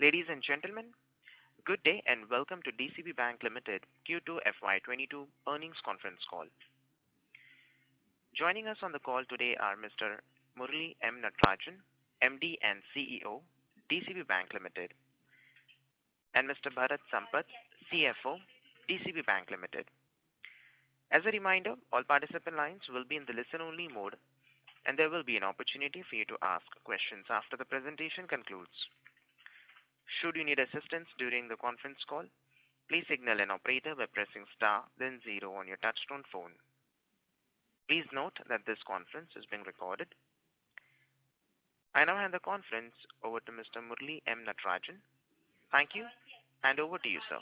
Ladies and gentlemen, good day and welcome to DCB Bank Limited Q2 FY22 earnings conference call. Joining us on the call today are Mr. Murali M. Natarajan, MD and CEO, DCB Bank Limited, and Mr. Bharat Sampath, CFO, DCB Bank Limited. As a reminder, all participant lines will be in the listen-only mode, and there will be an opportunity for you to ask questions after the presentation concludes. Should you need assistance during the conference call, please signal an operator by pressing star then 0 on your touchtone phone. Please note that this conference is being recorded. I now hand the conference over to Mr. Murali M. Natarajan. Thank you, and over to you, sir.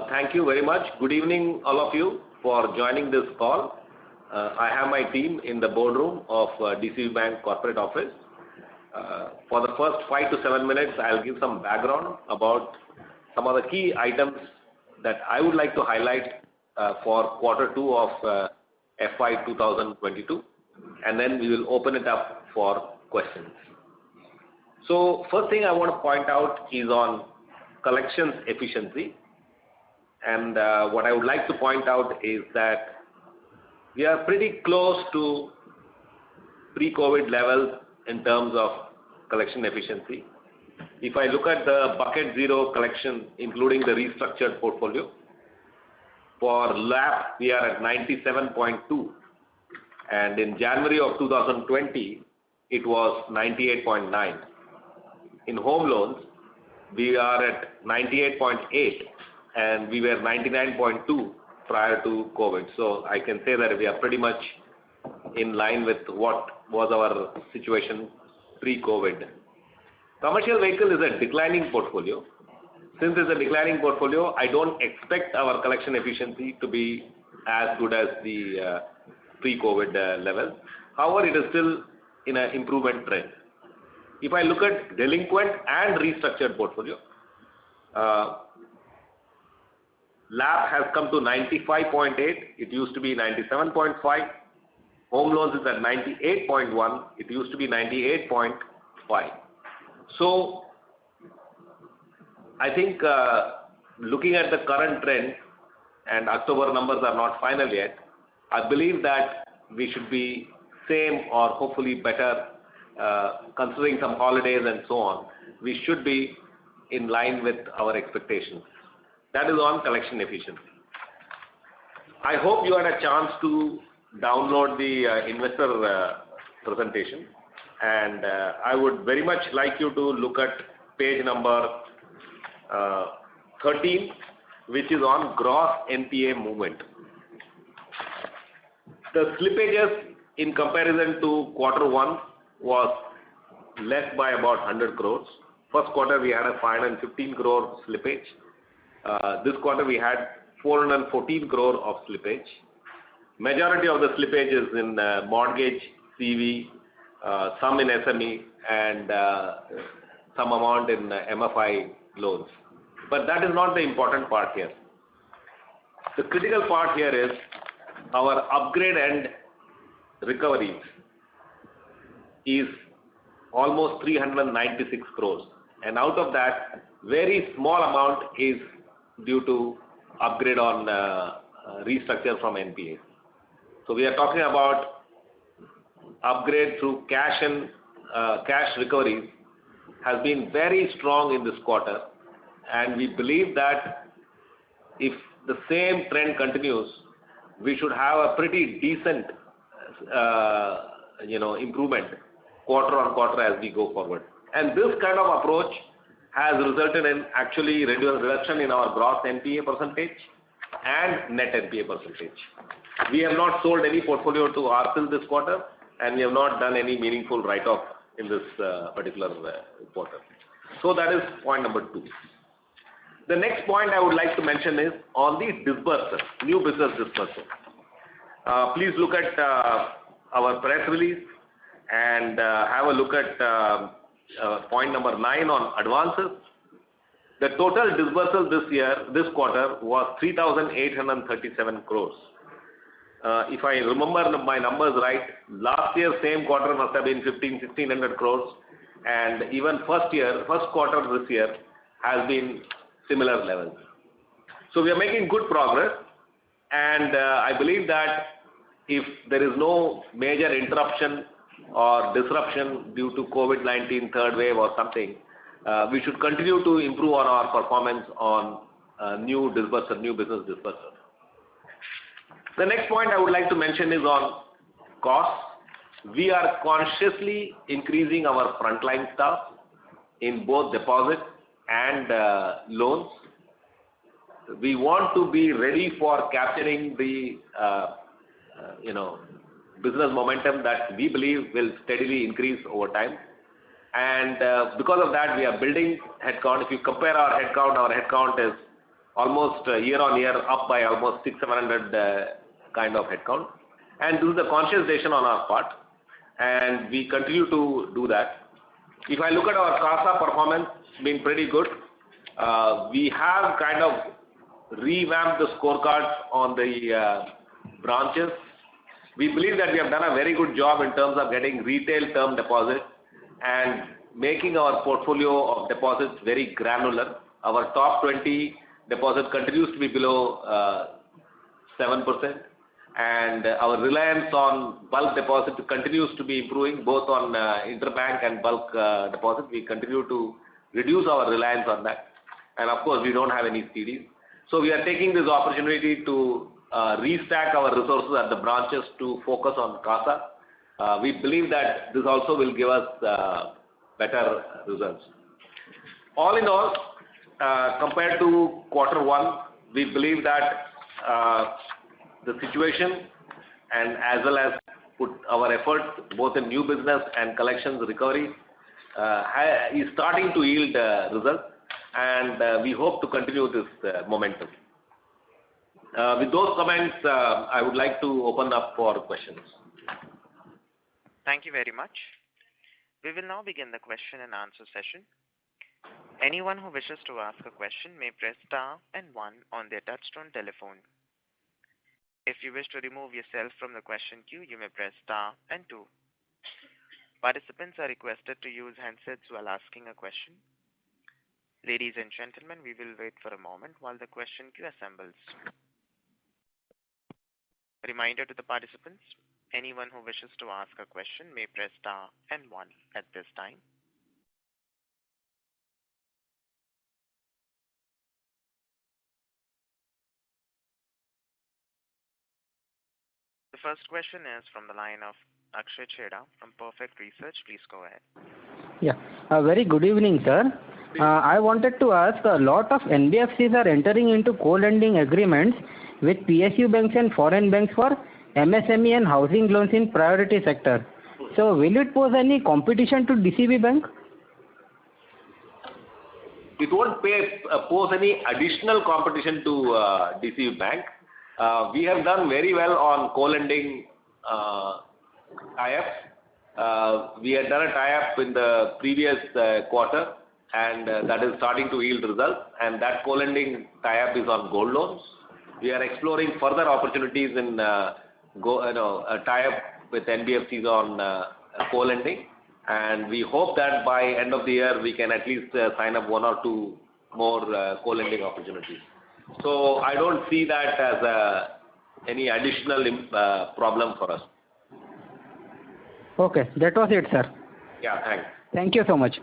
Thank you very much. Good evening, all of you, for joining this call. I have my team in the boardroom of DCB Bank Corporate Office. For the first 5 to 7 minutes, I'll give some background about some of the key items that I would like to highlight for quarter 2 of FY 2022, and then we will open it up for questions. So first thing I want to point out is on collections efficiency, and what I would like to point out is that we are pretty close to pre-COVID levels in terms of collection efficiency. If I look at the bucket 0 collection, including the restructured portfolio, for LAP we are at 97.2, and in January of 2020 it was 98.9. In home loans we are at 98.8, and we were 99.2 prior to COVID. So I can say that we are pretty much in line with what was our situation pre-COVID. Commercial vehicle is a declining portfolio. Since it's a declining portfolio, I don't expect our collection efficiency to be as good as the pre-COVID level. However, it is still in an improvement trend. If I look at delinquent and restructured portfolio, LAP has come to 95.8. It used to be 97.5. Home loans is at 98.1. It used to be 98.5. So I think looking at the current trend, and October numbers are not final yet, I believe that we should be same or hopefully better, considering some holidays and so on. We should be in line with our expectations. That is on collection efficiency. I hope you had a chance to download the investor presentation, and I would very much like you to look at page number 13, which is on gross NPA movement. The slippages in comparison to quarter 1 was less by about 100 crores. First quarter we had a 515 crore slippage. This quarter we had 414 crore of slippage. Majority of the slippage is in mortgage, CV, some in SME, and some amount in MFI loans. But that is not the important part here. The critical part here is our upgrade and recoveries is almost 396 crores. And out of that, very small amount is due to upgrade on restructure from NPA. So we are talking about upgrade through cash and cash recoveries has been very strong in this quarter, and we believe that if the same trend continues, we should have a pretty decent improvement quarter on quarter as we go forward. And this kind of approach has resulted in actually reduction in our gross NPA percentage and net NPA percentage. We have not sold any portfolio to RFIL this quarter, and we have not done any meaningful write-off in this particular quarter. So that is point number 2. The next point I would like to mention is on the disbursal, new business disbursal. Please look at our press release and have a look at point number 9 on advances. The total disbursal this quarter was 3,837 crores. If I remember my numbers right, last year same quarter must have been 1,500-1,600 crores, and even first quarter this year has been similar levels. So we are making good progress, and I believe that if there is no major interruption or disruption due to COVID-19 third wave or something, we should continue to improve on our performance on new business disbursement. The next point I would like to mention is on costs. We are consciously increasing our frontline staff in both deposit and loans. We want to be ready for capturing the business momentum that we believe will steadily increase over time. And because of that, we are building headcount. If you compare our headcount is almost year on year up by almost 600-700 kind of headcount. And this is a conscious decision on our part, and we continue to do that. If I look at our CASA performance, it's been pretty good. We have kind of revamped the scorecards on the branches. We believe that we have done a very good job in terms of getting retail term deposits and making our portfolio of deposits very granular. Our top 20 deposit continues to be below 7%, and our reliance on bulk deposit continues to be improving both on interbank and bulk deposit. We continue to reduce our reliance on that, and of course we don't have any CDs. So we are taking this opportunity to restack our resources at the branches to focus on CASA. We believe that this also will give us better results. All in all, compared to quarter one, we believe that the situation and as well as put our efforts both in new business and collections recovery is starting to yield results, and we hope to continue this momentum. With those comments, I would like to open up for questions. Thank you very much. We will now begin the question and answer session. Anyone who wishes to ask a question may press star and 1 on their touchtone telephone. If you wish to remove yourself from the question queue, you may press star and 2. Participants are requested to use handsets while asking a question. Ladies and gentlemen, we will wait for a moment while the question queue assembles. Reminder to the participants, anyone who wishes to ask a question may press star and 1 at this time. The first question is from the line of Akshay Chheda from Perfect Research. Please go ahead. Yeah, very good evening, sir. I wanted to ask, a lot of NBFCs are entering into co-lending agreements with PSU banks and foreign banks for MSME and housing loans in priority sector. So will it pose any competition to DCB Bank? It won't pose any additional competition to DCB Bank. We have done very well on co-lending tie-ups. We had done a tie-up in the previous quarter, and that is starting to yield results, and that co-lending tie-up is on gold loans. We are exploring further opportunities in a tie-up with NBFCs on co-lending, and we hope that by end of the year we can at least sign up 1 or 2 more co-lending opportunities. So I don't see that as any additional problem for us. Okay, that was it, sir. Yeah, thanks. Thank you so much.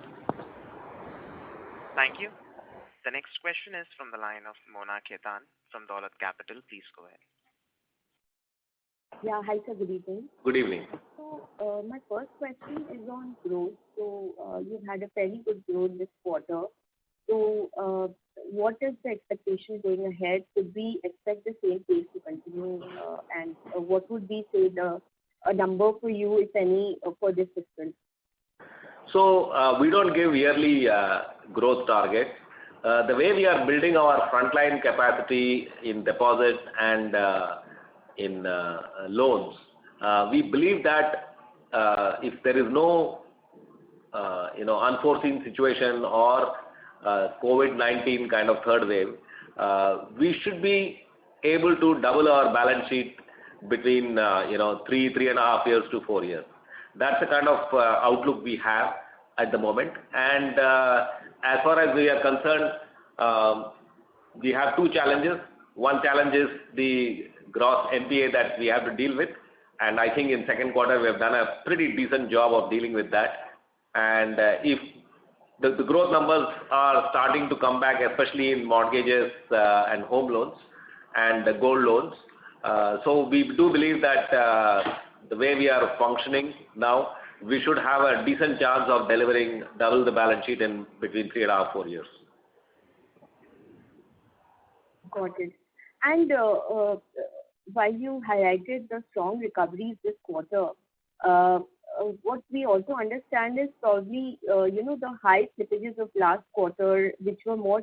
Thank you. The next question is from the line of Mona Khetan from Dolat Capital. Please go ahead. Yeah, hi sir, good evening. Good evening. So my first question is on growth. So you've had a very good growth this quarter. So what is the expectation going ahead? Could we expect the same pace to continue? And what would be, say, a number for you, if any, for this fiscal? So we don't give yearly growth targets. The way we are building our frontline capacity in deposits and in loans, we believe that if there is no unforeseen situation or COVID-19 kind of third wave, we should be able to double our balance sheet between 3.5 years to 4 years. That's the kind of outlook we have. at the moment. And as far as we are concerned, we have two challenges. One challenge is the gross NPA that we have to deal with, and I think in second quarter we have done a pretty decent job of dealing with that. And if the growth numbers are starting to come back, especially in mortgages and home loans and the gold loans, so we do believe that the way we are functioning now, we should have a decent chance of delivering double the balance sheet in between 3.5 4 years. Got it. And while you highlighted the strong recoveries this quarter, what we also understand is probably, the high slippages of last quarter, which were more,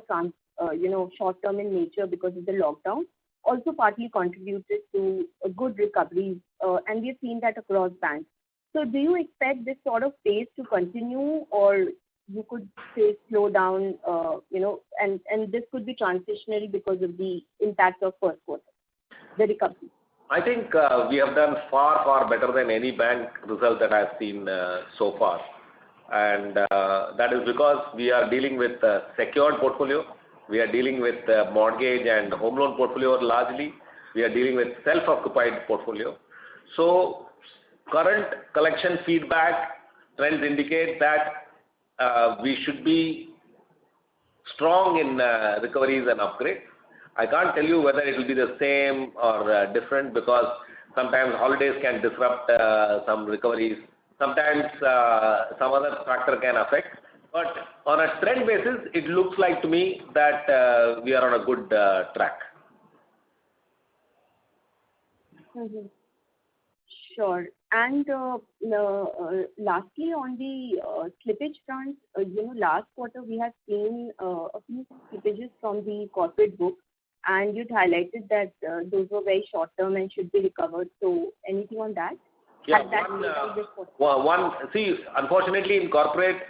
short-term in nature because of the lockdown, also partly contributed to a good recoveries, and we've seen that across banks. So do you expect this sort of pace to continue, or you could say slow down, and this could be transitionary because of the impact of first quarter, the recovery? I think we have done far, far better than any bank result that I've seen so far. And that is because we are dealing with secured portfolio. We are dealing with mortgage and home loan portfolio largely. We are dealing with self-occupied portfolio. So current collection feedback trends indicate that we should be strong in recoveries and upgrades. I can't tell you whether it will be the same or different, because sometimes holidays can disrupt some recoveries. Sometimes some other factor can affect. But on a trend basis, it looks like to me that we are on a good track. Mm-hmm. Sure. And lastly, on the slippage front, last quarter we have seen a few slippages from the corporate book, and you'd highlighted that those were very short term and should be recovered. So anything on that? Yeah, unfortunately in corporate,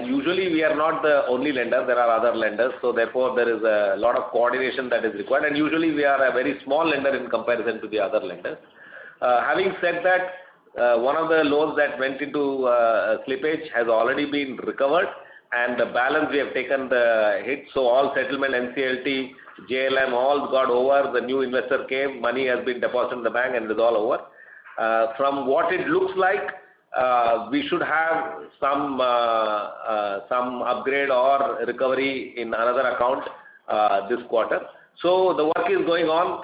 usually we are not the only lender, there are other lenders, so therefore there is a lot of coordination that is required, and usually we are a very small lender in comparison to the other lenders. Having said that, one of the loans that went into slippage has already been recovered, and the balance we have taken the hit, so all settlement, NCLT, JLM, all got over, the new investor came, money has been deposited in the bank, and it is all over. From what it looks like, we should have some upgrade or recovery in another account this quarter. So the work is going on.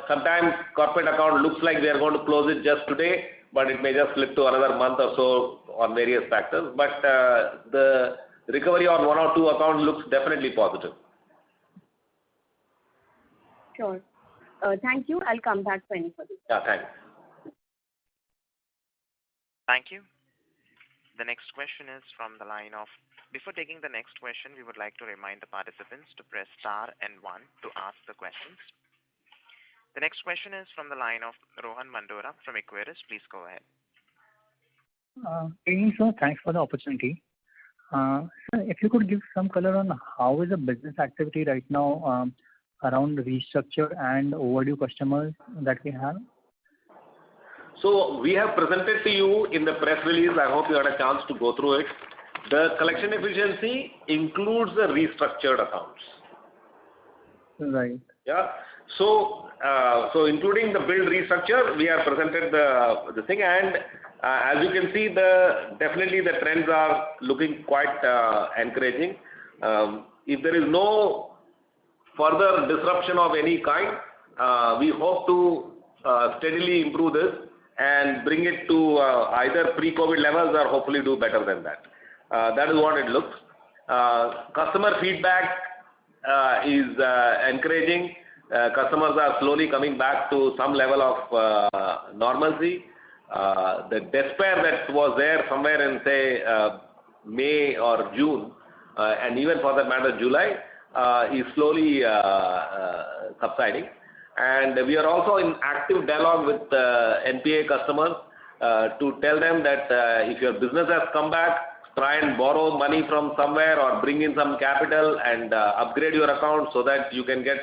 Sometimes corporate account looks like we are going to close it just today, but it may just slip to another month or so on various factors. But the recovery on one or two accounts looks definitely positive. Sure. Thank you. I'll come back for any further. Yeah, thanks. Thank you. The next question is from the line of, before taking the next question, we would like to remind the participants to press star and 1 to ask the questions. The next question is from the line of Rohan Mandora from Equirus. Please go ahead. Good evening, sir. Thanks for the opportunity. Sir, if you could give some color on how is the business activity right now around restructure and overdue customers that we have? So we have presented to you in the press release, I hope you had a chance to go through it. The collection efficiency includes the restructured accounts. Right. Yeah. So including the billed restructure, we have presented the thing, and as you can see, definitely the trends are looking quite encouraging. If there is no further disruption of any kind, we hope to steadily improve this and bring it to either pre-COVID levels or hopefully do better than that. That is what it looks. Customer feedback is encouraging. Customers are slowly coming back to some level of normalcy. The despair that was there somewhere in, say, May or June, and even for that matter July, is slowly subsiding. And we are also in active dialogue with NPA customers to tell them that if your business has come back, try and borrow money from somewhere or bring in some capital and upgrade your account so that you can get,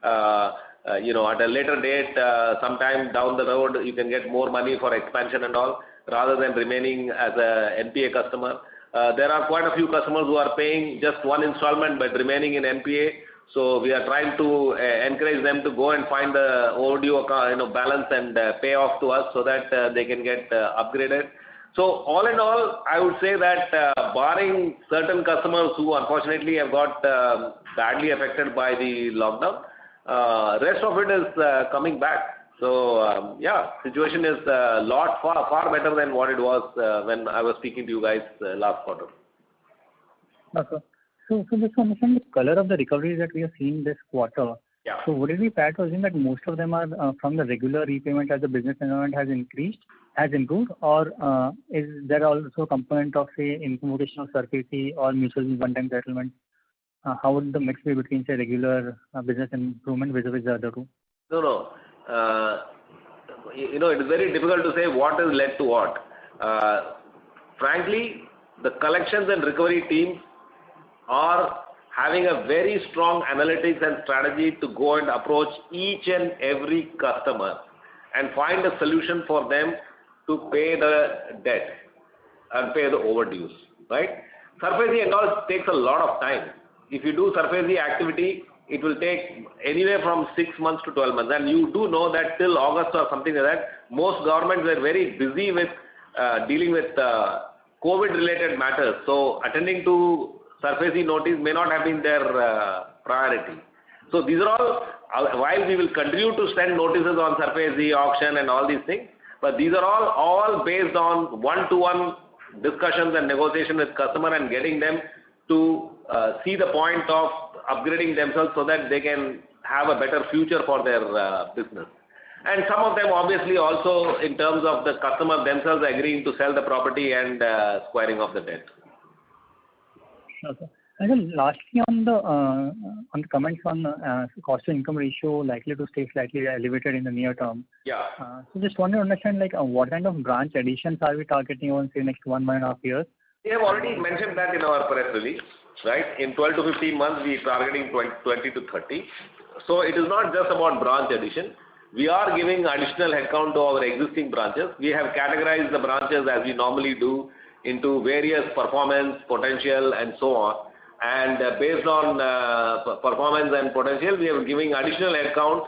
at a later date, sometime down the road, you can get more money for expansion and all. rather than remaining as a NPA customer. There are quite a few customers who are paying just one installment but remaining in NPA. So we are trying to encourage them to go and find the overdue account, balance and pay off to us so that they can get upgraded. So all in all, I would say that barring certain customers who unfortunately have got badly affected by the lockdown, rest of it is coming back. So situation is far better than what it was when I was speaking to you guys last quarter. Okay. So just to understand the color of the recoveries that we have seen this quarter. Yeah. So would it be fair to assume that most of them are from the regular repayment as the business environment has improved, or is there also a component of, say, implementation of SARFAESI or mutual one-time settlement? How would the mix be between, say, regular business improvement vis-a-vis the other two? No. It is very difficult to say what has led to what. Frankly, the collections and recovery teams are having a very strong analytics and strategy to go and approach each and every customer and find a solution for them to pay the debt and pay the overdues, right? SARFAESI and all takes a lot of time. If you do SARFAESI activity, it will take anywhere from 6 months to 12 months. And you do know that till August or something like that, most governments were very busy with dealing with COVID-related matters. So attending to SARFAESI notice may not have been their priority. So these are all, while we will continue to send notices on SARFAESI, auction and all these things, but these are all based on one-to-one discussions and negotiation with customer and getting them to see the point of upgrading themselves so that they can have a better future for their business. And some of them obviously also in terms of the customer themselves agreeing to sell the property and squaring off the debt. Okay. And then lastly, on the comments on cost to income ratio likely to stay slightly elevated in the near term. Yeah. So just want to understand what kind of branch additions are we targeting on, say, next 1.5 years? We have already mentioned that in our press release, right? In 12 to 15 months, we are targeting 20 to 30. So it is not just about branch addition. We are giving additional headcount to our existing branches. We have categorized the branches as we normally do into various performance, potential, and so on. And based on performance and potential, we are giving additional headcount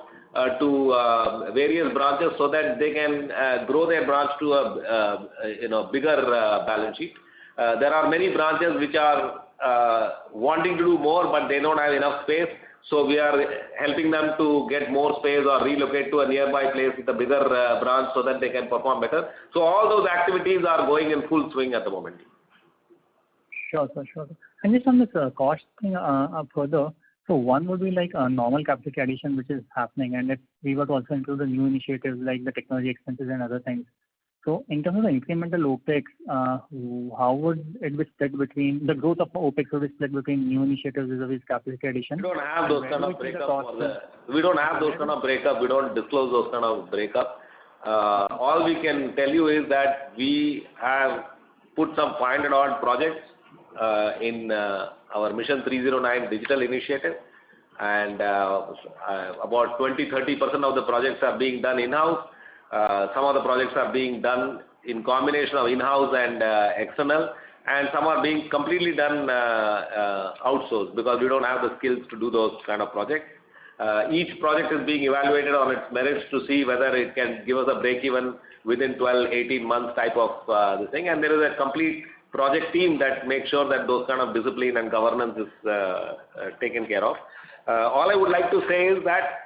to various branches so that they can grow their branch to a bigger balance sheet. There are many branches which are wanting to do more, but they don't have enough space. So we are helping them to get more space or relocate to a nearby place with a bigger branch so that they can perform better. So all those activities are going in full swing at the moment. Sure. And just on this cost thing further, so one would be like a normal capacity addition which is happening, and if we were to also include the new initiatives like the technology expenses and other things. So in terms of the incremental OPEX, how would it be split between the growth of OPEX would be split between new initiatives vis-a-vis capacity addition? We don't have those kind of breakup. We don't have those kind of breakup. We don't disclose those kind of breakup. All we can tell you is that we have put some 500 odd projects in our Mission 309 digital initiative, and about 20-30% of the projects are being done in-house. Some of the projects are being done in combination of in-house and external, and some are being completely done outsourced because we don't have the skills to do those kind of projects. Each project is being evaluated on its merits to see whether it can give us a break-even within 12-18 months type of this thing, and there is a complete project team that makes sure that those kind of discipline and governance is taken care of. All I would like to say is that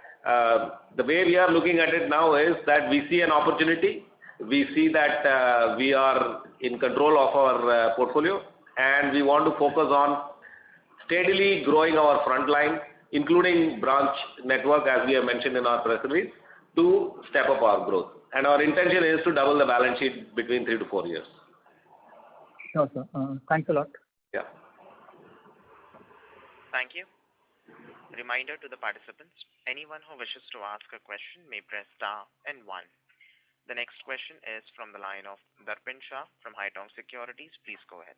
the way we are looking at it now is that we see an opportunity. We see that we are in control of our portfolio, and we want to focus on steadily growing our front line, including branch network, as we have mentioned in our press release, to step up our growth. And our intention is to double the balance sheet between 3 to 4 years. Sure, sir. Thanks a lot. Yeah. Thank you. Reminder to the participants, anyone who wishes to ask a question may press star and 1. The next question is from the line of Darpin Shah from Haitong Securities. Please go ahead.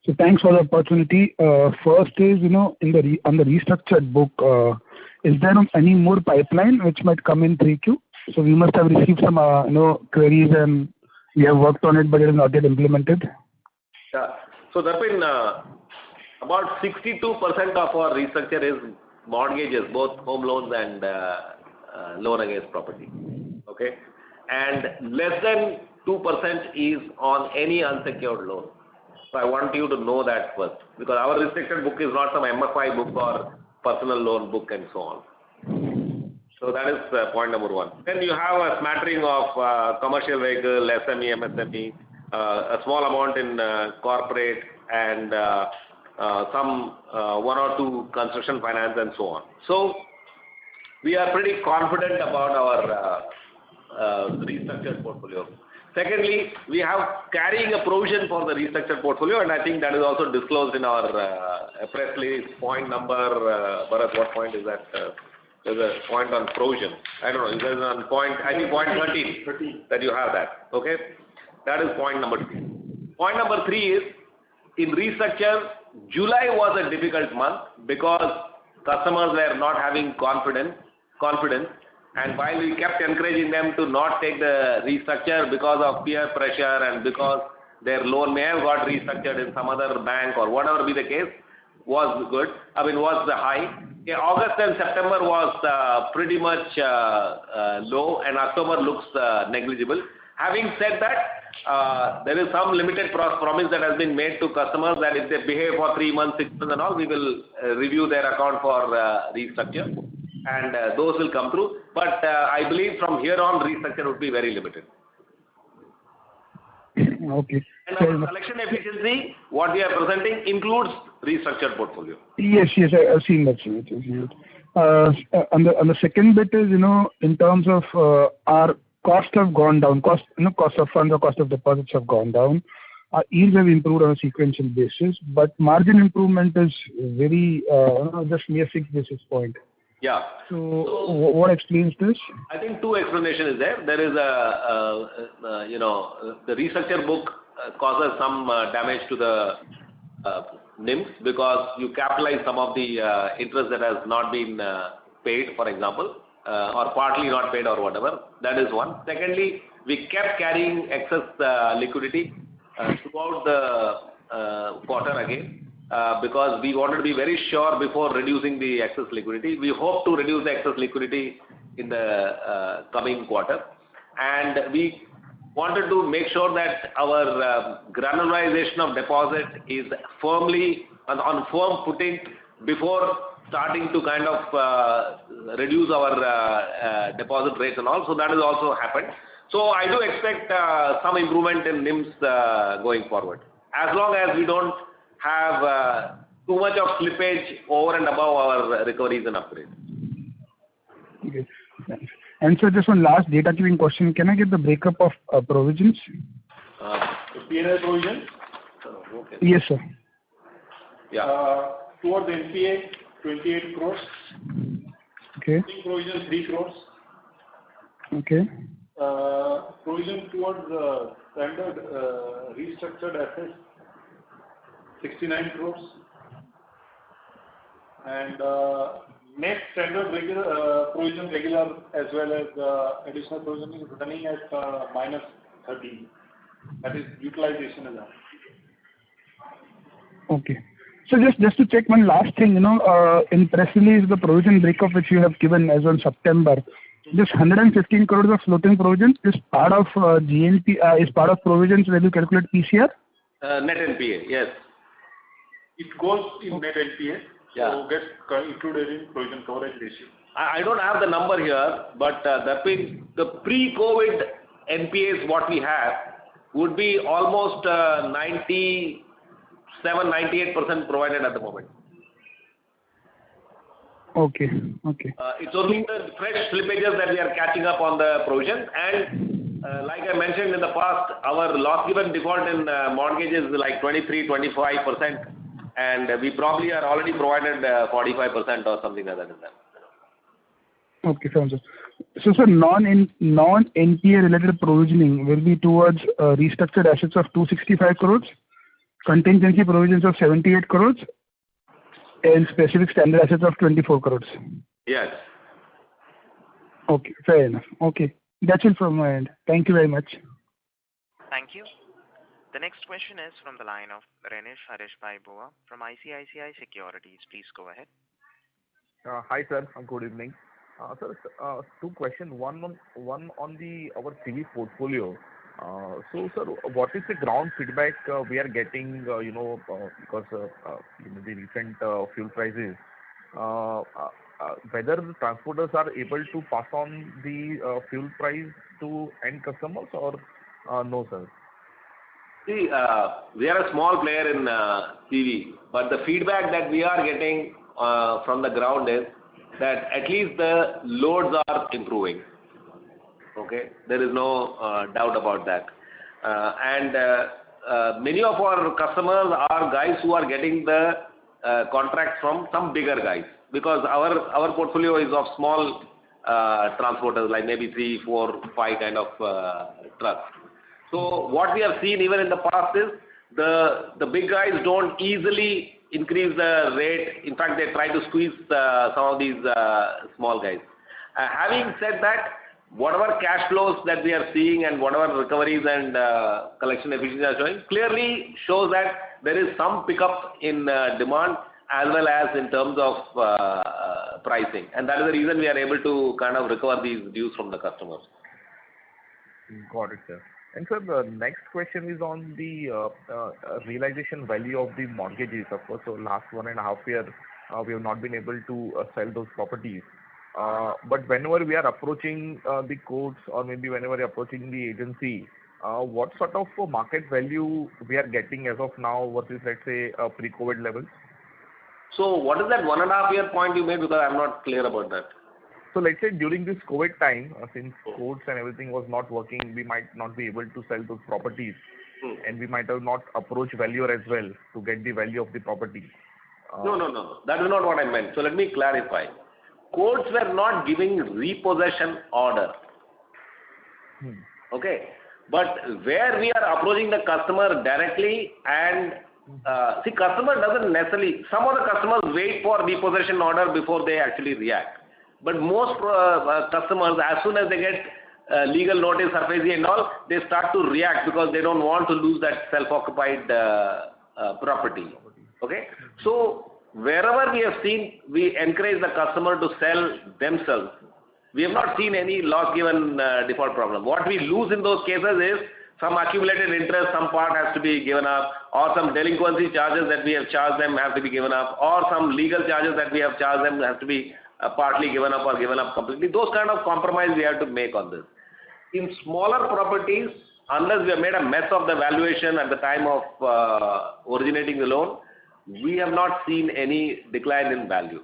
So thanks for the opportunity. First is, on the restructured book, is there any more pipeline which might come in 3Q? So we must have received some queries and we have worked on it, but it is not yet implemented. Yeah. So Darpin, about 62% of our restructure is mortgages, both home loans and loan against property. Okay, and less than 2% is on any unsecured loan. So I want you to know that first, because our restricted book is not some MFI book or personal loan book and so on. So that is point number one. Then you have a smattering of commercial vehicle, SME, MSME, a small amount in corporate, and some one or two construction finance and so on. So we are pretty confident about our restructured portfolio. Secondly, we have carrying a provision for the restructured portfolio, and I think that is also disclosed in our press release. Point number, Bharat, what point is that? There's a point on provision. I don't know. There's on point, I think point 13 that you have that. Okay, that is point number 2. Point number 3 is in restructure. July was a difficult month because customers were not having confidence. And while we kept encouraging them to not take the restructure because of peer pressure and because their loan may have got restructured in some other bank or whatever be the case, was good. Was the high. Yeah, August and September was pretty much low, and October looks negligible. Having said that, there is some limited promise that has been made to customers that if they behave for 3 months, 6 months and all, we will review their account for restructure. And those will come through. But I believe from here on, restructure would be very limited. Okay. And our collection efficiency, what we are presenting, includes restructured portfolio. Yes, I've seen that. And the second bit is, in terms of our costs have gone down. Cost of funds or cost of deposits have gone down. Our yields have improved on a sequential basis, but margin improvement is very just near 6 basis point. Yeah. So what explains this? I think 2 explanations is there. There is the restructure book causes some damage to the NIMs because you capitalize some of the interest that has not been paid, for example, or partly not paid or whatever. That is one. Secondly, we kept carrying excess liquidity throughout the quarter again. Because we wanted to be very sure before reducing the excess liquidity. We hope to reduce the excess liquidity in the coming quarter. And we wanted to make sure that our granularization of deposit is firmly on firm footing before starting to kind of reduce our deposit rates and all. So that has also happened. So I do expect some improvement in NIMs going forward. As long as we don't have too much of slippage over and above our recoveries and upgrades. Okay. Thanks. And so just one last data keeping question. Can I get the breakup of provisions? P&L provisions? Okay. Yes, sir. Yeah. Towards NPA, 28 crores. Okay. Provision, 3 crores. Okay. Provision towards standard restructured assets, 69 crores. And net standard provision regular as well as additional provision is running at minus 13. That is utilization is up. Okay. So just to check one last thing, in press release, the provision breakup which you have given as on September, this 115 crores of floating provisions is part of GNP, is part of provisions where you calculate PCR? Net NPA, yes. It goes in net NPA, Yeah. so gets included in provision coverage ratio. I don't have the number here, but the pre-COVID NPAs what we have would be almost 97-98% provided at the moment. Okay. It's only the fresh slippages that we are catching up on the provision. And like I mentioned in the past, our loss given default in mortgages is like 23-25%. And we probably are already provided 45% or something like that in that. Okay, sounds good. So, sir, non-NPA related provisioning will be towards restructured assets of 265 crores, contingency provisions of 78 crores, and specific standard assets of 24 crores. Yes. Okay, fair enough. Okay. That's it from my end. Thank you very much. Thank you. The next question is from the line of Renish Hareshbhai Bua from ICICI Securities. Please go ahead. Hi, sir. Good evening. Sir, two questions. One on our CV portfolio. So, sir, what is the ground feedback we are getting, because the recent fuel prices, whether the transporters are able to pass on the fuel price to end customers or no, sir? See, we are a small player in CV, but the feedback that we are getting from the ground is that at least the loads are improving. Okay, there is no doubt about that. And many of our customers are guys who are getting the contracts from some bigger guys, because our portfolio is of small transporters, like maybe 3, 4, 5 kind of trucks. So what we have seen even in the past is the big guys don't easily increase the rate. In fact, they try to squeeze some of these small guys. Having said that, whatever cash flows that we are seeing and whatever recoveries and collection efficiency are showing, clearly shows that there is some pickup in demand as well as in terms of pricing. And that is the reason we are able to kind of recover these dues from the customers. Got it, sir. And sir, the next question is on the realization value of the mortgages. Of course, so last 1.5 years, we have not been able to sell those properties. But whenever we are approaching the courts or maybe whenever we are approaching the agency, what sort of market value we are getting as of now versus, let's say, pre-COVID levels? So what is that 1.5 year point you made? Because I'm not clear about that. So let's say during this COVID time, since courts and everything was not working, we might not be able to sell those properties, and we might have not approached valuer as well to get the value of the property. No. That is not what I meant. So let me clarify. Courts were not giving repossession order. Okay. But where we are approaching the customer directly and see, customer doesn't necessarily, some of the customers wait for repossession order before they actually react. But most customers, as soon as they get legal notice, SARFAESI and all, they start to react because they don't want to lose that self-occupied property. Okay? So wherever we have seen, we encourage the customer to sell themselves. We have not seen any loss given default problem. What we lose in those cases is some accumulated interest, some part has to be given up, or some delinquency charges that we have charged them have to be given up, or some legal charges that we have charged them have to be partly given up or given up completely. Those kind of compromise we have to make on this. In smaller properties, unless we have made a mess of the valuation at the time of originating the loan, we have not seen any decline in value.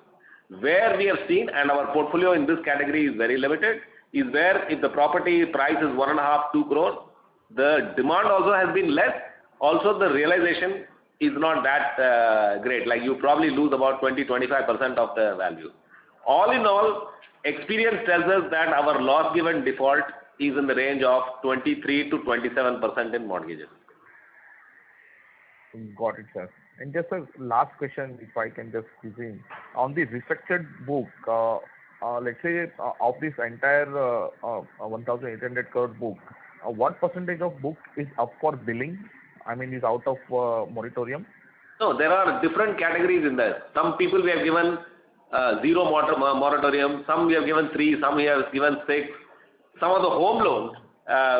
Where we have seen, and our portfolio in this category is very limited, is where if the property price is 1.5, 2 crore, the demand also has been less. Also, the realization is not that great. Like you probably lose about 20-25% of the value. All in all, experience tells us that our loss given default is in the range of 23 to 27% in mortgages. Got it, sir. And just a last question, if I can just squeeze in. On the restructured book, let's say of this entire 1,800 crore book, what percentage of book is up for billing? I mean, is out of moratorium? No, there are different categories in there. Some people we have given 0 moratorium, some we have given 3, some we have given 6. Some of the home loans,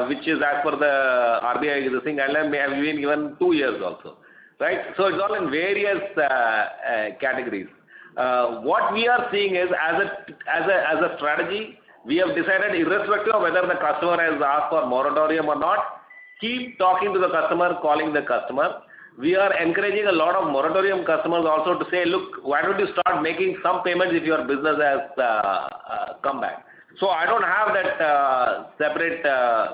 which is as per the RBI, the thing, may have been given 2 years also. Right? So it's all in various categories. What we are seeing is as a strategy, we have decided, irrespective of whether the customer has asked for moratorium or not, keep talking to the customer, calling the customer. We are encouraging a lot of moratorium customers also to say, look, why don't you start making some payments if your business has come back. So I don't have that separate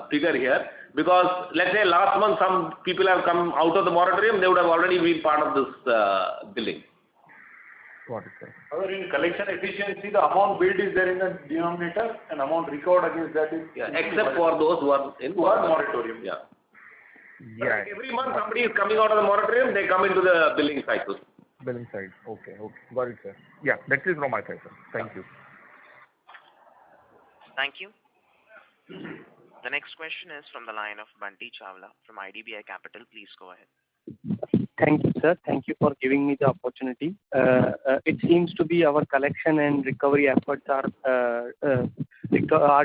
figure here, because let's say last month some people have come out of the moratorium, they would have already been part of this billing. Got it, sir. However, in collection efficiency, the amount billed is there in the denominator and amount recovered against that is... Yeah, except for those who are in moratorium. Yeah. Yeah. Every month somebody is coming out of the moratorium, they come into the billing cycle. Billing side. Okay. Got it, sir. Yeah, that is from my side, sir. Thank you. Thank you. The next question is from the line of Bunty Chawla from IDBI Capital. Please go ahead. Thank you, sir. Thank you for giving me the opportunity. It seems to be our collection and recovery efforts are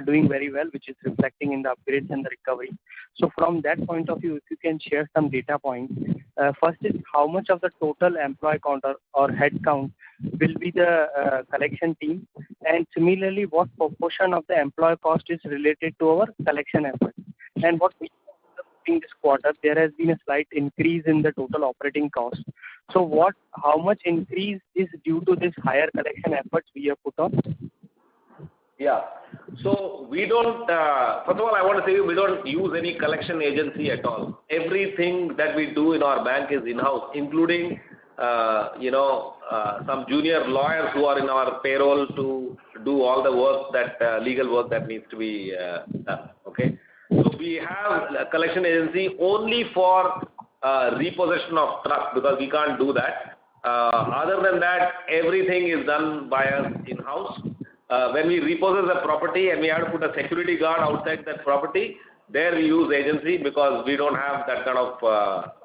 doing very well, which is reflecting in the upgrades and the recovery. So from that point of view, if you can share some data points. First is how much of the total employee count or head count will be the collection team, and similarly, what proportion of the employee cost is related to our collection efforts, and what we in this quarter, there has been a slight increase in the total operating cost. So how much increase is due to this higher collection efforts we have put on? Yeah. So we don't, first of all, I want to say we don't use any collection agency at all. Everything that we do in our bank is in-house, including, some junior lawyers who are in our payroll to do all the work legal work that needs to be done. Okay. So we have a collection agency only for repossession of trucks because we can't do that. Other than that, everything is done by us in-house. When we repossess a property and we have to put a security guard outside that property, there we use agency because we don't have that kind of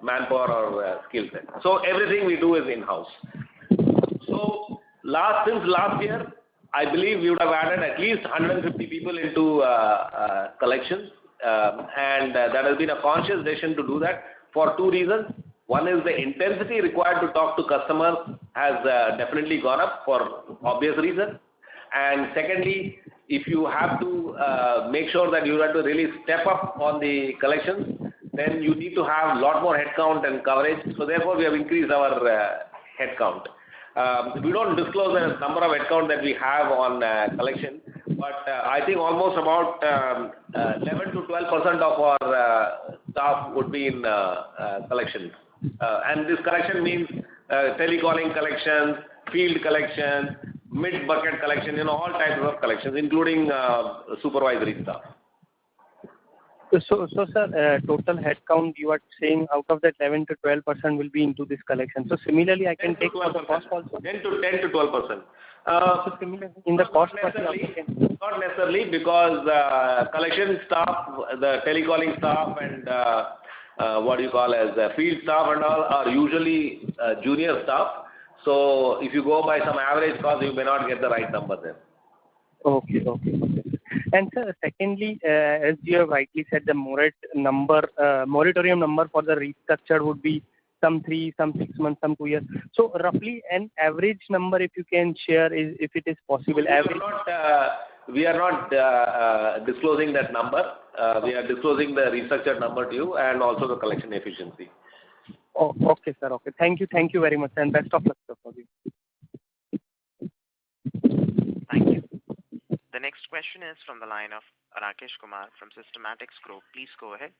manpower or skill set. So everything we do is in-house. So since last year, I believe we would have added at least 150 people into collections. And that has been a conscious decision to do that for two reasons. One is the intensity required to talk to customers has definitely gone up for obvious reasons. And secondly, if you have to make sure that you have to really step up on the collections, then you need to have a lot more headcount and coverage. So therefore, we have increased our headcount. We don't disclose the number of headcount that we have on collection, but I think almost about 11 to 12% of our staff would be in collections. And this collection means telecalling collections, field collections, mid-bucket collection, all types of collections, including supervisory staff. So sir, total headcount you are saying out of that 11 to 12% will be into this collection. So similarly, I can take for the cost also? 10 to 12%. So similarly, in the cost not necessarily because collection staff, the telecalling staff and field staff and all are usually junior staff. So if you go by some average cost, you may not get the right number there. Okay. And sir, secondly, as you have rightly said, the moratorium number for the restructured would be some 3, some 6 months, some 2 years. So roughly an average number, if you can share, if it is possible. We are not disclosing that number. We are disclosing the restructured number to you and also the collection efficiency. Oh, okay, sir. Okay. Thank you very much, and best of luck, sir, for you. Thank you. The next question is from the line of Rakesh Kumar from Systematics Group. Please go ahead.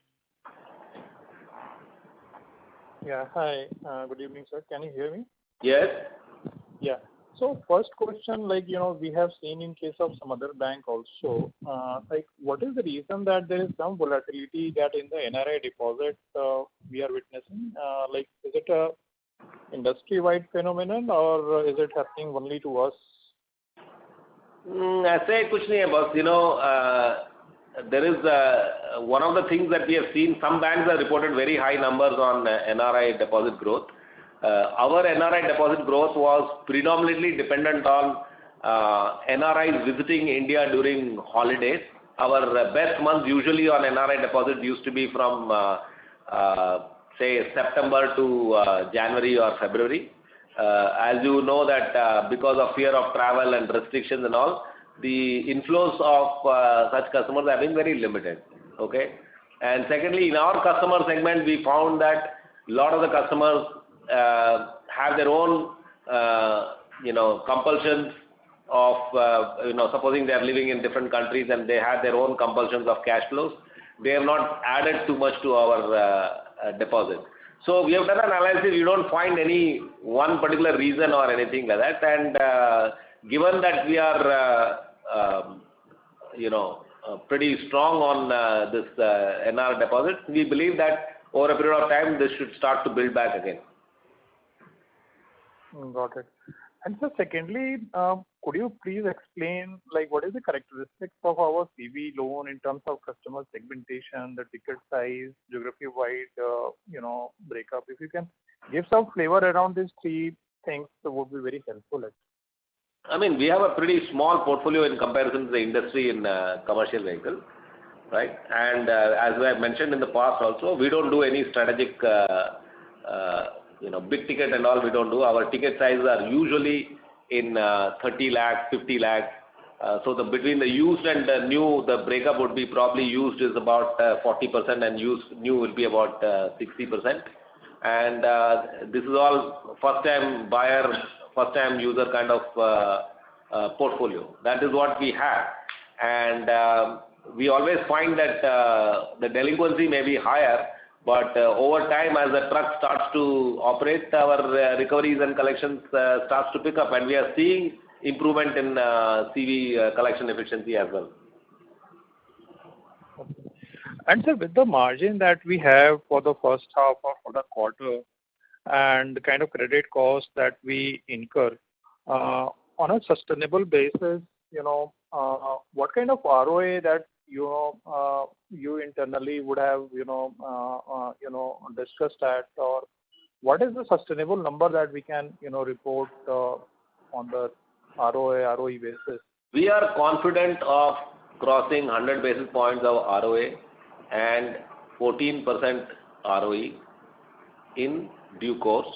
Yeah, hi. Good evening, sir. Can you hear me? Yes. Yeah. So first question, we have seen in case of some other bank also, what is the reason that there is some volatility that in the NRI deposit we are witnessing? Is it a industry-wide phenomenon or is it happening only to us? ऐसे कुछ नहीं है बस there is one of the things that we have seen, some banks have reported very high numbers on NRI deposit growth. Our NRI deposit growth was predominantly dependent on NRIs visiting India during holidays. Our best months usually on NRI deposits used to be from say September to January or February. As you know that because of fear of travel and restrictions and all, the inflows of such customers have been very limited. Okay. And secondly, in our customer segment, we found that a lot of the customers have their own, compulsions of, supposing they are living in different countries and they have their own compulsions of cash flows. They have not added too much to our deposit. So we have done an analysis. We don't find any one particular reason or anything like that. And given that we are, pretty strong on this NR deposit, we believe that over a period of time, this should start to build back again. Got it. And so secondly, could you please explain like what is the characteristics of our CV loan in terms of customer segmentation, the ticket size, geography-wide, breakup? If you can give some flavor around these three things, that would be very helpful. I mean, we have a pretty small portfolio in comparison to the industry in commercial vehicle, right? And as I have mentioned in the past also, we don't do any strategic, big ticket and all we don't do. Our ticket sizes are usually in 30 lakhs, 50 lakhs. So between the used and the new, the breakup would be probably used is about 40% and new will be about 60%. And this is all first-time buyer, first-time user kind of portfolio. That is what we have. And we always find that the delinquency may be higher, but over time as the truck starts to operate, our recoveries and collections starts to pick up, and we are seeing improvement in CV collection efficiency as well. And so with the margin that we have for the first half or for the quarter and the kind of credit cost that we incur, on a sustainable basis, what kind of ROA that you internally would have discussed at, or what is the sustainable number that we can report on the ROA ROE basis? We are confident of crossing 100 basis points of ROA and 14% ROE in due course.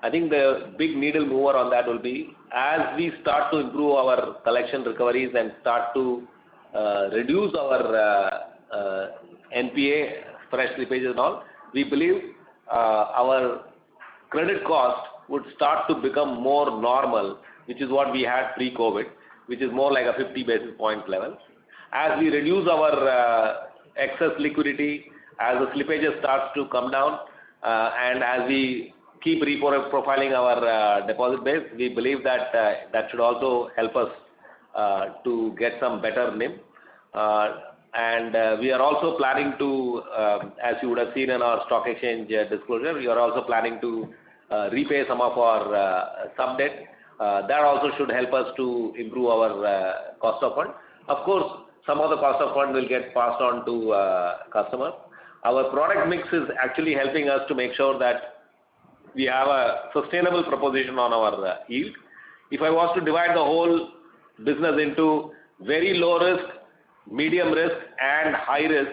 I think the big needle mover on that will be as we start to improve our collection recoveries and start to reduce our NPA, fresh slippages and all, we believe our credit cost would start to become more normal, which is what we had pre-COVID, which is more like a 50 basis point level. As we reduce our excess liquidity, as the slippages starts to come down, and as we keep profiling our deposit base, we believe that that should also help us to get some better NIM. And we are also planning to, as you would have seen in our stock exchange disclosure, we are also planning to repay some of our sub-debt. That also should help us to improve our cost of fund. Of course, some of the cost of fund will get passed on to customers. Our product mix is actually helping us to make sure that we have a sustainable proposition on our yield. If I was to divide the whole business into very low risk, medium risk and high risk,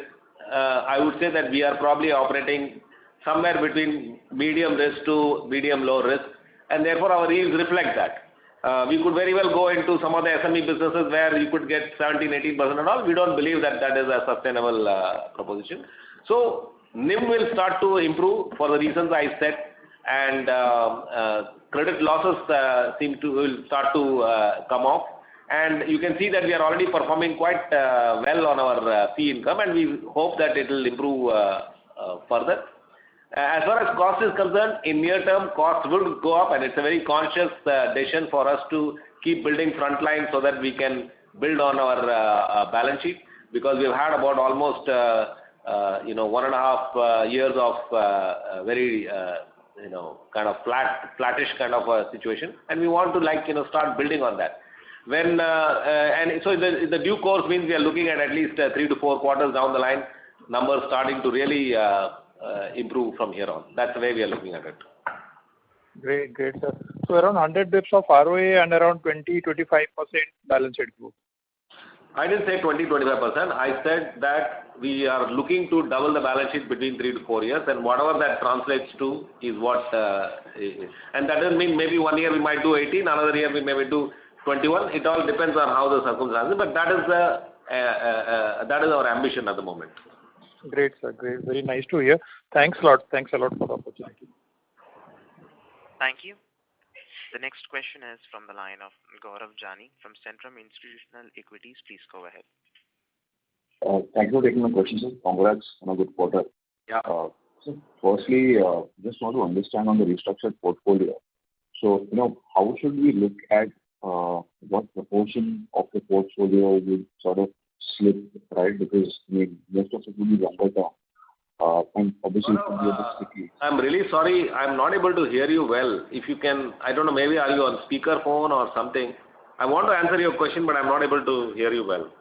I would say that we are probably operating somewhere between medium risk to medium low risk, and therefore our yields reflect that. We could very well go into some of the SME businesses where you could get 17-18% and all. We don't believe that that is a sustainable proposition. So NIM will start to improve for the reasons I said, and credit losses will start to come off. And you can see that we are already performing quite well on our fee income, and we hope that it will improve further. As far as cost is concerned, in near term, costs will go up, and it's a very conscious decision for us to keep building front line so that we can build on our balance sheet, because we've had about almost 1.5 years of very kind of flattish kind of a situation, and we want to start building on that. And so the due course means we are looking at least 3 to 4 quarters down the line, numbers starting to really improve from here on. That's the way we are looking at it. Great, sir. So around 100 bps of ROA and around 20-25% balance sheet growth. I didn't say 20-25%. I said that we are looking to double the balance sheet between 3 to 4 years, and whatever that translates to is what, and that doesn't mean maybe 1 year we might do 18, another year we maybe do 21. It all depends on how the circumstances, but that is our ambition at the moment. Great, sir. Great. Very nice to hear. Thanks a lot. Thanks a lot for the opportunity. Thank you. The next question is from the line of Gaurav Jani from Centrum Institutional Equities. Please go ahead. Thank you for taking my question, sir. Congrats on a good quarter. Yeah. So firstly, just want to understand on the restructured portfolio. So, how should we look at what proportion of the portfolio would sort of slip, right? Because most of it will be longer term. And obviously, it could be a bit sticky. I'm really sorry. I'm not able to hear you well. If you can, I don't know, maybe are you on speakerphone or something? I want to answer your question, but I'm not able to hear you well.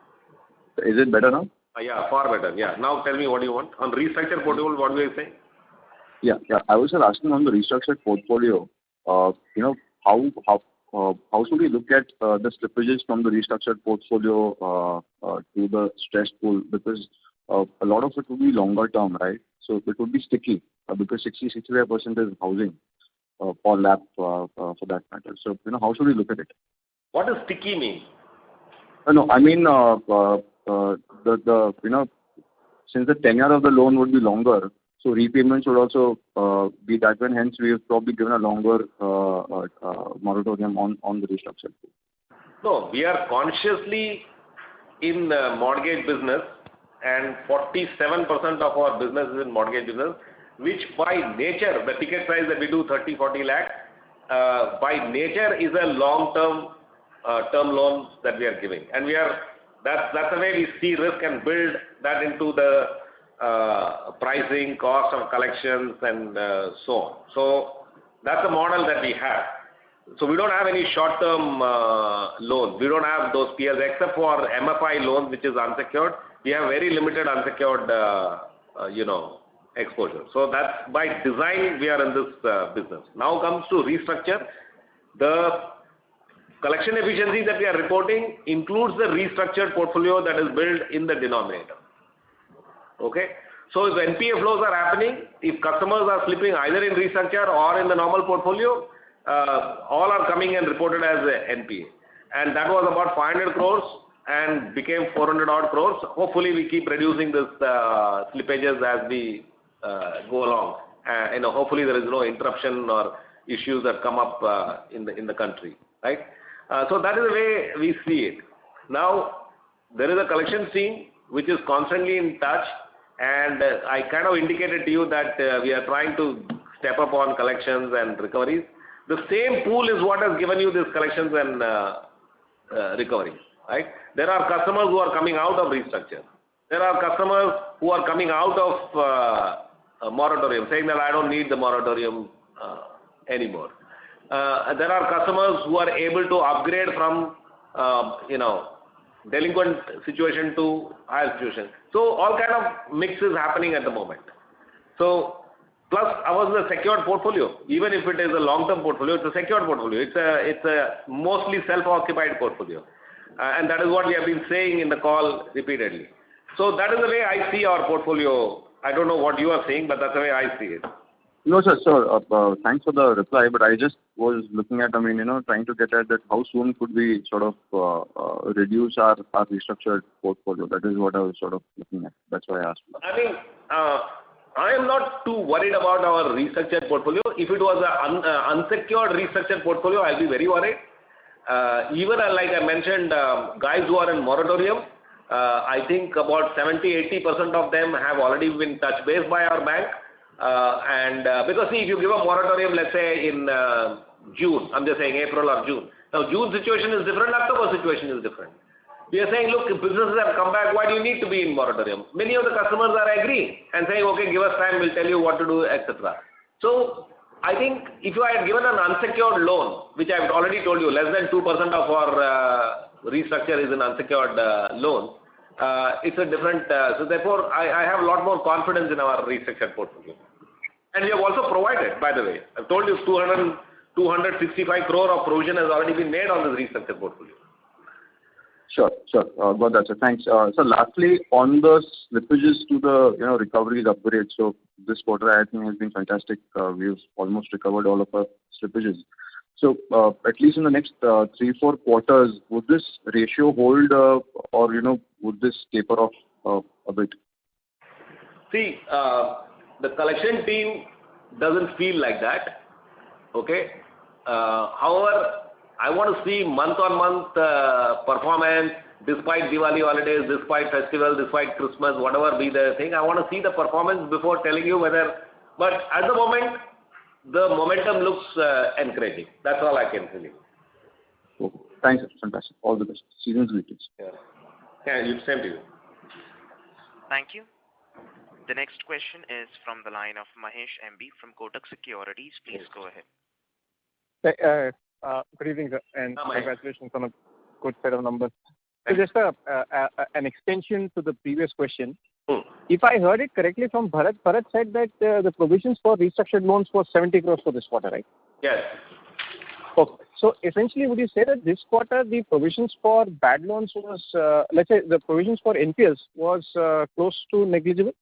Is it better now? Yeah, far better. Yeah. Now tell me what you want. On restructured portfolio, what were you saying? Yeah. I was just asking on the restructured portfolio, how should we look at the slippages from the restructured portfolio to the stress pool? Because a lot of it would be longer term, right? So it would be sticky because 65% is housing or LAP for that matter. So, how should we look at it? What does sticky mean? No, I mean, since the tenure of the loan would be longer, so repayments would also be that way. Hence, we have probably given a longer moratorium on the restructured pool. No, we are consciously in mortgage business, and 47% of our business is in mortgage business, which by nature, the ticket size that we do 30-40 lakh, by nature is a long-term term loans that we are giving, and that's the way we see risk and build that into the pricing, cost of collections, and so on. So that's the model that we have. So we don't have any short-term loans. We don't have those PLs except for MFI loans, which is unsecured. We have very limited unsecured, exposure. So that's by design we are in this business. Now comes to restructure. The collection efficiency that we are reporting includes the restructured portfolio that is built in the denominator. Okay. So if NPA flows are happening, if customers are slipping either in restructure or in the normal portfolio, all are coming and reported as NPA. And that was about 500 crores and became 400 odd crores. Hopefully we keep reducing this slippages as we go along. Hopefully there is no interruption or issues that come up in the country, right? So that is the way we see it. Now, there is a collection team which is constantly in touch, and I kind of indicated to you that we are trying to step up on collections and recoveries. The same pool is what has given you this collections and recovery, right? There are customers who are coming out of restructure. There are customers who are coming out of moratorium, saying that I don't need the moratorium anymore. There are customers who are able to upgrade from, delinquent situation to higher situation. So all kind of mix is happening at the moment. So plus ours is a secured portfolio. Even if it is a long-term portfolio, it's a secured portfolio. It's a mostly self-occupied portfolio. And that is what we have been saying in the call repeatedly. So that is the way I see our portfolio. I don't know what you are saying, but that's the way I see it. No, sir. Thanks for the reply, but I just was looking at, trying to get at that how soon could we sort of reduce our restructured portfolio. That is what I was sort of looking at. That's why I asked. I am not too worried about our restructured portfolio. If it was an unsecured restructured portfolio, I'll be very worried. Even like I mentioned, guys who are in moratorium, I think about 70-80% of them have already been touch base by our bank. Because see, if you give a moratorium, let's say in June, I'm just saying April or June. Now June situation is different, October situation is different. We are saying, look, if businesses have come back, why do you need to be in moratorium? Many of the customers are agreeing and saying, okay, give us time, we'll tell you what to do, etc. So I think if you had given an unsecured loan, which I've already told you, less than 2% of our restructure is an unsecured loan, it's a different, so therefore I have a lot more confidence in our restructured portfolio. And we have also provided, by the way, I've told you 265 crore of provision has already been made on this restructured portfolio. Sure. Got that, sir. Thanks. So lastly, on the slippages to the recoveries upgrades, so this quarter I think has been fantastic. We've almost recovered all of our slippages. So at least in the next 3-4 quarters, would this ratio hold or would this taper off a bit? See, the collection team doesn't feel like that. Okay. However, I want to see month-on-month performance, despite Diwali holidays, despite festival, despite Christmas, whatever be the thing. I want to see the performance before telling you whether. But at the moment, the momentum looks encouraging. That's all I can tell you. Okay. Thanks, sir. Fantastic. All the best. Season's greetings. Yeah, same to you. Thank you. The next question is from the line of Mahesh MB from Kotak Securities. Please go ahead. Good evening, sir, and Mahesh. congratulations on a good set of numbers. So just an extension to the previous question. If I heard it correctly from Bharat said that the provisions for restructured loans was 70 crores for this quarter, right? Yes. Okay. So essentially, would you say that this quarter the provisions for bad loans was, let's say, the provisions for NPLs was close to negligible?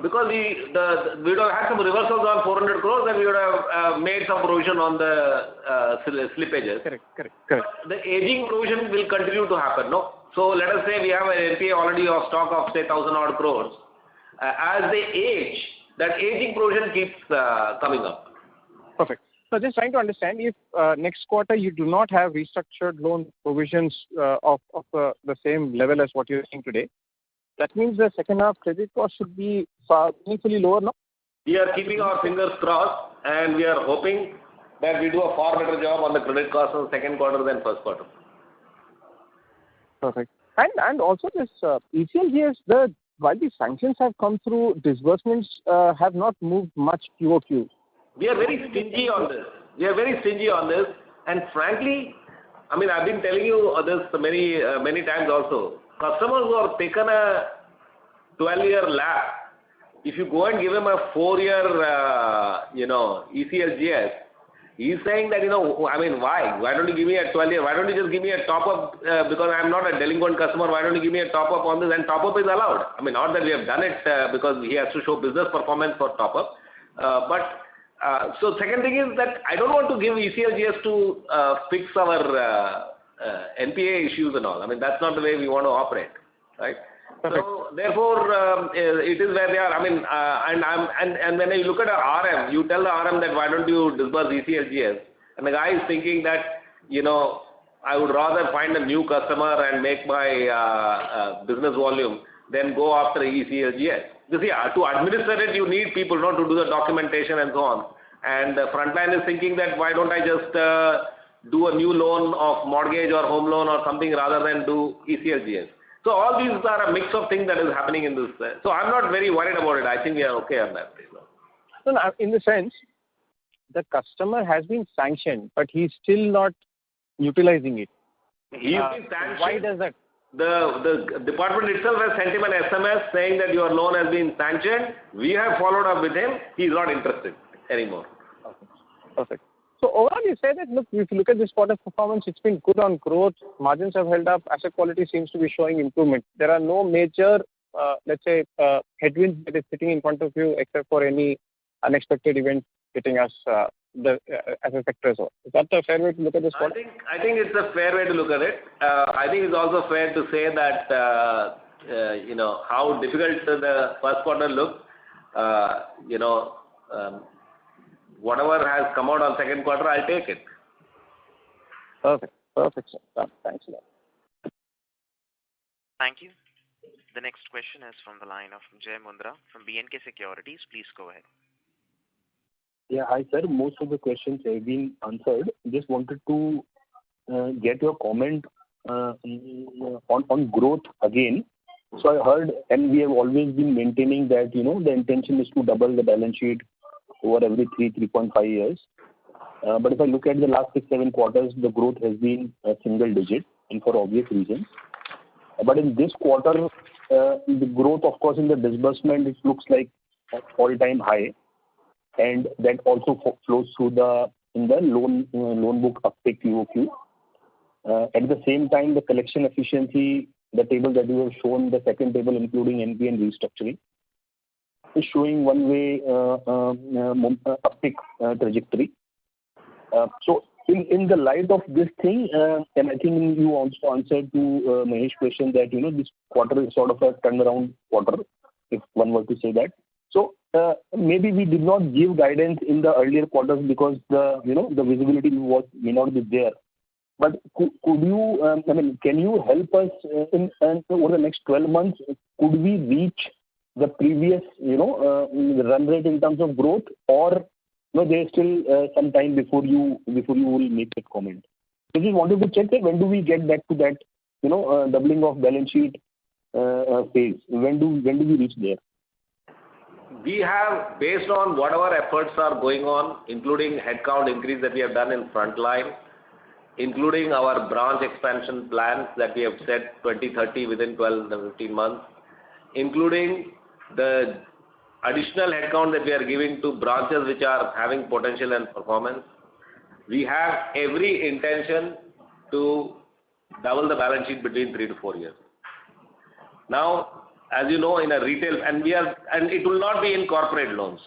Because we would have had some reversals on 400 crores and we would have made some provision on the slippages. Correct. The aging provision will continue to happen, no? So let us say we have an NPA already of stock of say 1,000 odd crores. As they age, that aging provision keeps coming up. Perfect. So just trying to understand, if next quarter you do not have restructured loan provisions of the same level as what you're seeing today, that means the second half credit cost should be meaningfully lower now? We are keeping our fingers crossed and we are hoping that we do a far better job on the credit cost in the second quarter than first quarter. Perfect. And also this ECLGS, while the sanctions have come through, disbursements have not moved much QOQ. We are very stingy on this. And frankly, I mean, I've been telling you this many times also. Customers who have taken a 12-year LAP, if you go and give him a 4-year, ECLGS, he's saying that, I mean, why? Why don't you give me a 12-year? Why don't you just give me a top-up because I'm not a delinquent customer? Why don't you give me a top-up on this? And top-up is allowed. I mean, not that we have done it because he has to show business performance for top-up. So second thing is that I don't want to give ECLGS to fix our NPA issues and all. I mean, that's not the way we want to operate, right? Perfect. So therefore, it is where they are. I mean, and when you look at a RM, you tell the RM that why don't you disburse ECLGS, and the guy is thinking that I would rather find a new customer and make my business volume than go after ECLGS. You see, to administer it, you need people not to do the documentation and so on. And the frontline is thinking that why don't I just do a new loan of mortgage or home loan or something rather than do ECLGS. So all these are a mix of things that is happening in this. So I'm not very worried about it. I think we are okay on that. No, in the sense, the customer has been sanctioned, but he's still not utilizing it. He's been sanctioned. Why does that? The department itself has sent him an SMS saying that your loan has been sanctioned. We have followed up with him. He's not interested anymore. Okay. Perfect. So overall, you say that, look, if you look at this quarter's performance, it's been good on growth. Margins have held up. Asset quality seems to be showing improvement. There are no major, let's say, headwinds that is sitting in front of you except for any unexpected event hitting us as a sector as well. Is that a fair way to look at this quarter? I think it's a fair way to look at it. I think it's also fair to say that, how difficult the first quarter looked, whatever has come out on second quarter, I'll take it. Perfect, sir. Thanks a lot. Thank you. The next question is from the line of Jay Mundra from B&K Securities. Please go ahead. Yeah, hi sir. Most of the questions have been answered. Just wanted to get your comment on growth again. So I heard, and we have always been maintaining that, the intention is to double the balance sheet over every 3.5 years. But if I look at the last 6-7 quarters, the growth has been a single digit, and for obvious reasons. But in this quarter, the growth, of course, in the disbursement, it looks like all-time high, and that also flows through in the loan book uptake QOQ. At the same time, the collection efficiency, the table that you have shown, the second table including NPA and restructuring, is showing one way uptick trajectory. So in the light of this thing, and I think you also answered to Mahesh's question that this quarter is sort of a turnaround quarter, if one were to say that. So maybe we did not give guidance in the earlier quarters because the visibility may not be there. But could you, can you help us over the next 12 months? Could we reach the previous, run rate in terms of growth, or there is still some time before you will make that comment? So just wanted to check that when do we get back to that, doubling of balance sheet phase? When do we reach there? We have, based on whatever efforts are going on, including headcount increase that we have done in frontline, including our branch expansion plans that we have set 2030 within 12 to 15 months, including the additional headcount that we are giving to branches which are having potential and performance. We have every intention to double the balance sheet between 3 to 4 years. Now, as you know, in a retail, and it will not be in corporate loans.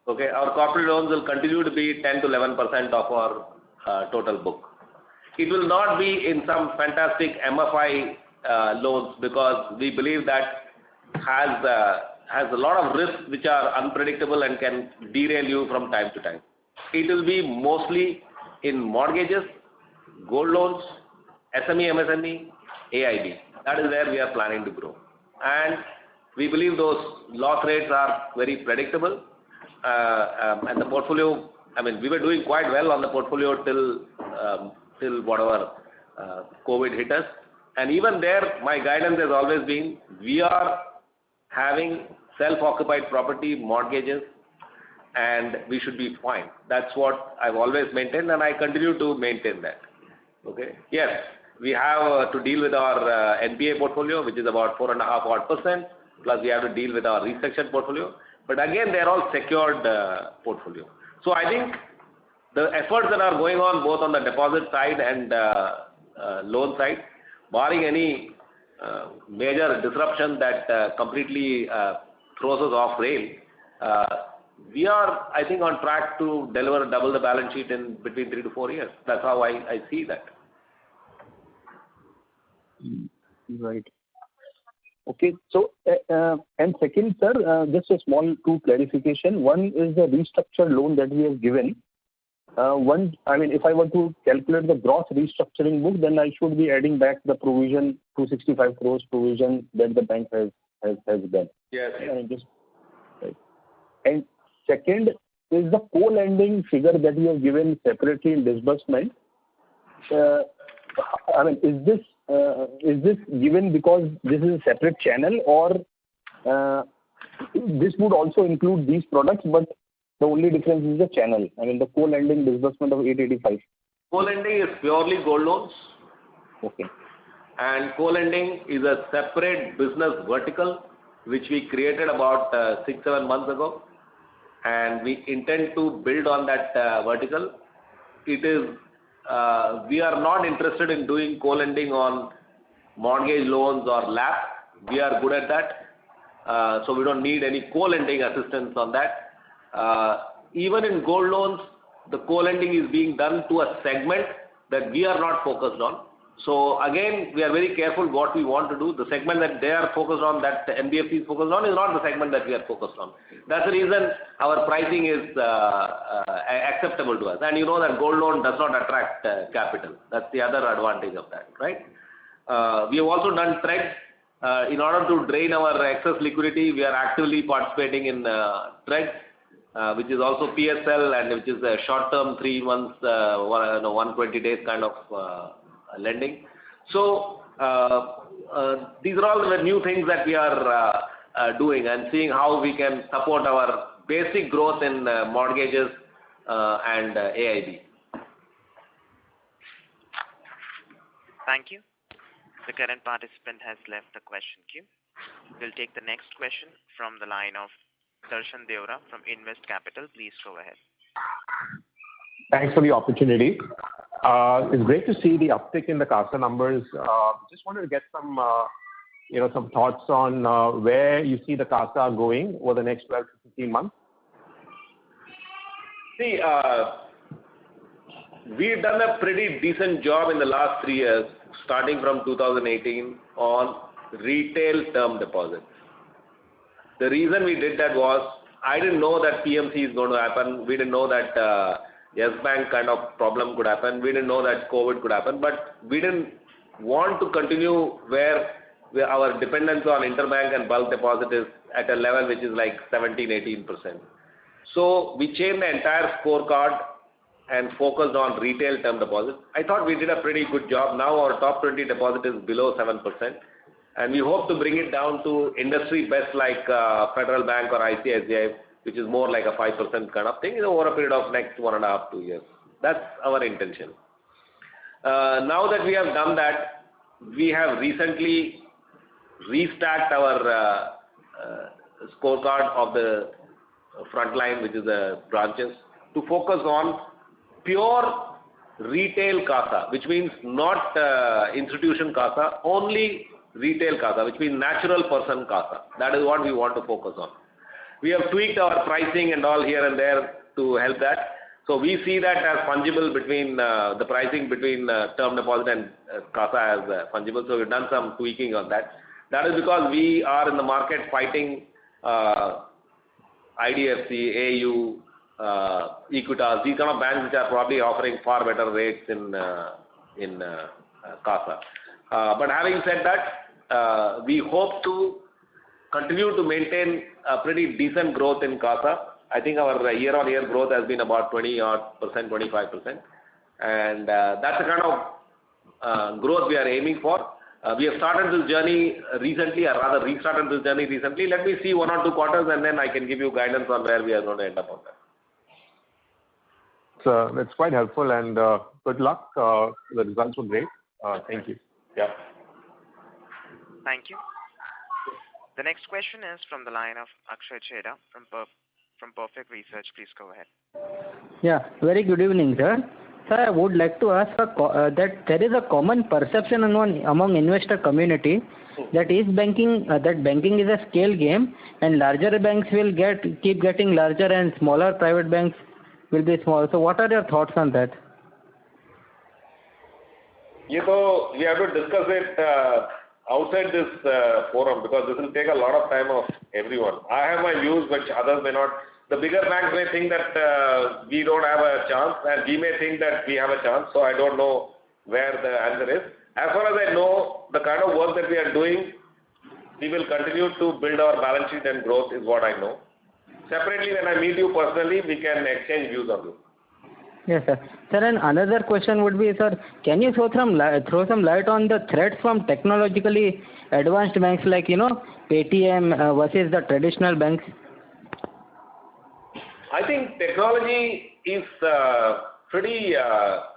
Okay, our corporate loans will continue to be 10 to 11% of our total book. It will not be in some fantastic MFI loans, because we believe that has a lot of risks which are unpredictable and can derail you from time to time. It will be mostly in mortgages, gold loans, SME, MSME, AIB. That is where we are planning to grow. And we believe those loss rates are very predictable. And the portfolio, we were doing quite well on the portfolio till whatever COVID hit us. And even there, my guidance has always been, we are having self-occupied property, mortgages, and we should be fine. That's what I've always maintained, and I continue to maintain that. Okay. Yes, we have to deal with our NPA portfolio, which is about 4.5%, plus we have to deal with our restructured portfolio. But again, they're all secured portfolio. So I think the efforts that are going on both on the deposit side and loan side, barring any major disruption that completely throws us off rail, we are, I think, on track to deliver double the balance sheet in between 3 to 4 years. That's how I see that. Right. Okay. So, and second, sir, just a small two clarification. One is the restructured loan that we have given. If I were to calculate the gross restructuring book, then I should be adding back the provision, 265 crores provision that the bank has done. Yes. Right. And second is the co-lending figure that you have given separately in disbursement. Is this given because this is a separate channel, or this would also include these products, but the only difference is the channel? The co-lending disbursement of 885. Co-lending is purely gold loans. Okay. And co-lending is a separate business vertical which we created about 6-7 months ago, and we intend to build on that vertical. It is we are not interested in doing co-lending on mortgage loans or LAP. We are good at that, so we don't need any co-lending assistance on that. Even in gold loans, the co-lending is being done to a segment that we are not focused on. So again, we are very careful what we want to do. The segment that they are focused on, that the NBFC is focused on, is not the segment that we are focused on. That's the reason our pricing is acceptable to us. And you know that gold loan does not attract capital. That's the other advantage of that, right? We have also done TREG. In order to drain our excess liquidity, we are actively participating in TREG, which is also PSL, and which is a short-term 3 months, 120 days kind of lending. So these are all the new things that we are doing, and seeing how we can support our basic growth in mortgages and AIB. Thank you. The current participant has left the question queue. We'll take the next question from the line of Darshan Deora from Invest Capital. Please go ahead. Thanks for the opportunity. It's great to see the uptick in the CASA numbers. Just wanted to get some thoughts on where you see the CASA going over the next 12 to 15 months. See, we've done a pretty decent job in the last 3 years, starting from 2018, on retail term deposits. The reason we did that was, I didn't know that PMC is going to happen. We didn't know that Yes Bank kind of problem could happen. We didn't know that COVID could happen. But we didn't want to continue where our dependence on interbank and bulk deposit is at a level which is like 17-18%. So we changed the entire scorecard and focused on retail term deposits. I thought we did a pretty good job. Now our top 20 deposit is below 7%. And we hope to bring it down to industry best like Federal Bank or ICICI, which is more like a 5% kind of thing over a period of next 1.5 to 2 years. That's our intention. Now that we have done that, we have recently restacked our scorecard of the front line, which is the branches, to focus on pure retail CASA, which means not institution CASA, only retail CASA, which means natural person CASA. That is what we want to focus on. We have tweaked our pricing and all here and there to help that. So we see that as fungible between the pricing between term deposit and CASA as fungible. So we've done some tweaking on that. That is because we are in the market fighting IDFC, AU, Equitas, these kind of banks which are probably offering far better rates in CASA. But having said that, we hope to continue to maintain a pretty decent growth in CASA. I think our year-on-year growth has been about 20-odd%, 25%. And that's the kind of growth we are aiming for. We have started this journey recently, or rather restarted this journey recently. Let me see 1 or 2 quarters and then I can give you guidance on where we are going to end up on that. So that's quite helpful and good luck. The results were great. Thank you. Yeah. Thank you. The next question is from the line of Akshay Chheda from Perfect Research. Please go ahead. Yeah, very good evening, sir. Sir, I would like to ask that there is a common perception among investor community that banking is a scale game and larger banks will keep getting larger and smaller private banks will be small. So what are your thoughts on that? We have to discuss it outside this forum because this will take a lot of time of everyone. I have my views which others may not. The bigger banks may think that we don't have a chance and we may think that we have a chance. So I don't know where the answer is. As far as I know, the kind of work that we are doing, we will continue to build our balance sheet and growth is what I know. Separately, when I meet you personally, we can exchange views on this. Yes, sir. Sir, and another question would be, sir, can you throw some light on the threats from technologically advanced banks like, Paytm versus the traditional banks? I think technology is pretty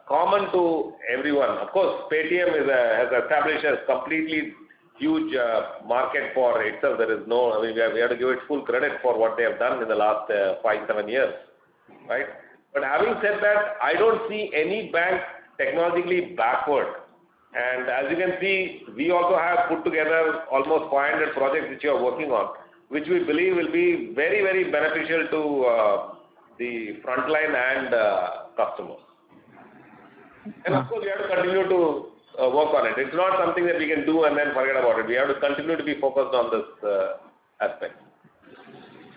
common to everyone. Of course, Paytm has established a completely huge market for itself. There is no, we have to give it full credit for what they have done in the last 5-7 years, right? But having said that, I don't see any bank technologically backward. And as you can see, we also have put together almost 500 projects which we are working on, which we believe will be very, very beneficial to the frontline and customers. And of course, we have to continue to work on it. It's not something that we can do and then forget about it. We have to continue to be focused on this aspect.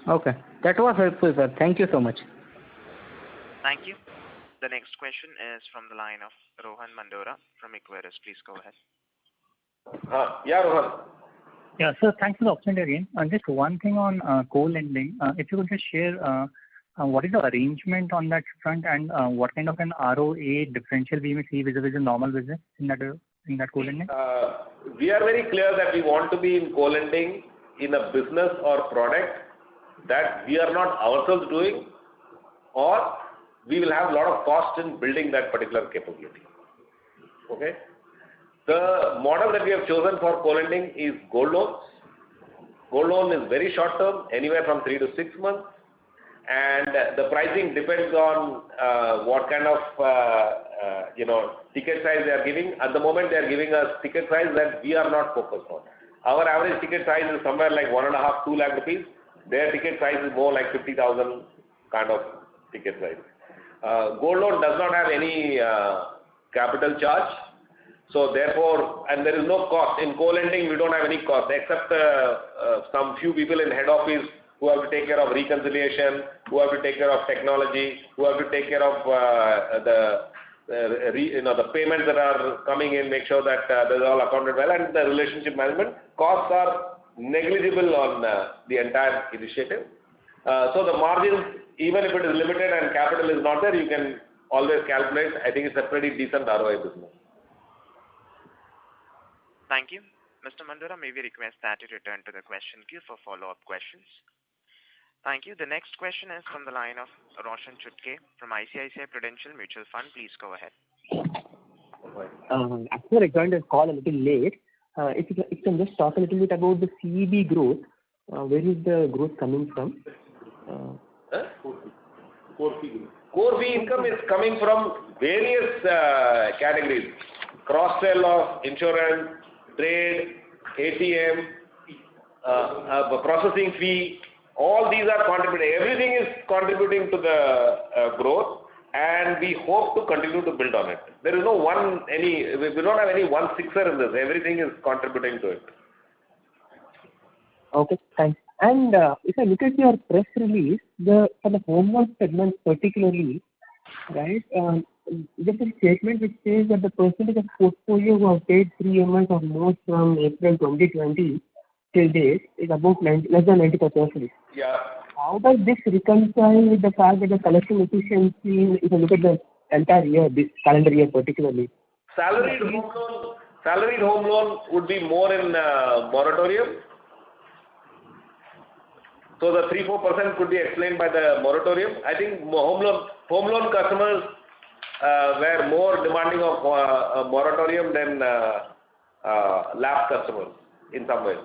Okay. That was helpful, sir. Thank you so much. Thank you. The next question is from the line of Rohan Mandora from Equirus. Please go ahead. Yeah, Rohan. Yeah, sir, thanks for the opportunity again. Just one thing on co-lending. If you could just share what is the arrangement on that front and what kind of an ROA differential we may see vis-a-vis a normal business in that co-lending? We are very clear that we want to be in co-lending in a business or product that we are not ourselves doing, or we will have a lot of cost in building that particular capability. Okay? The model that we have chosen for co-lending is gold loans. Gold loan is very short term, anywhere from 3 to 6 months. And the pricing depends on what kind of ticket size they are giving. At the moment, they are giving us ticket size that we are not focused on. Our average ticket size is somewhere like 1.5 to 2 lakh rupees. Their ticket size is more like 50,000 kind of ticket size. Gold loan does not have any capital charge. So therefore, and there is no cost. In co-lending, we don't have any cost except some few people in head office who have to take care of reconciliation, who have to take care of technology, who have to take care of the payments that are coming in, make sure that they're all accounted well, and the relationship management. Costs are negligible on the entire initiative. So the margins, even if it is limited and capital is not there, you can always calculate. I think it's a pretty decent ROI business. Thank you. Mr. Mandora, may we request that you return to the question queue for follow-up questions. Thank you. The next question is from the line of Roshan Chutke from ICICI Prudential Mutual Fund. Please go ahead. Actually, I joined this call a little late. If you can just talk a little bit about the CEB growth. Where is the growth coming from? Core fee income is coming from various categories. Cross-sell of insurance, trade, ATM, processing fee. All these are contributing. Everything is contributing to the growth, and we hope to continue to build on it. There is no we don't have any one fixer in this. Everything is contributing to it. Okay, thanks. And if I look at your press release, for the home loan segment particularly, right, there's a statement which says that the percentage of portfolio who have paid 3 months or more from April 2020 till date is about less than 95%. Yeah. How does this reconcile with the fact that the collection efficiency, if you look at the entire year, this calendar year particularly? Salaried home loan would be more in moratorium. So the 3-4% could be explained by the moratorium. I think home loan customers were more demanding of a moratorium than LAP customers in some ways.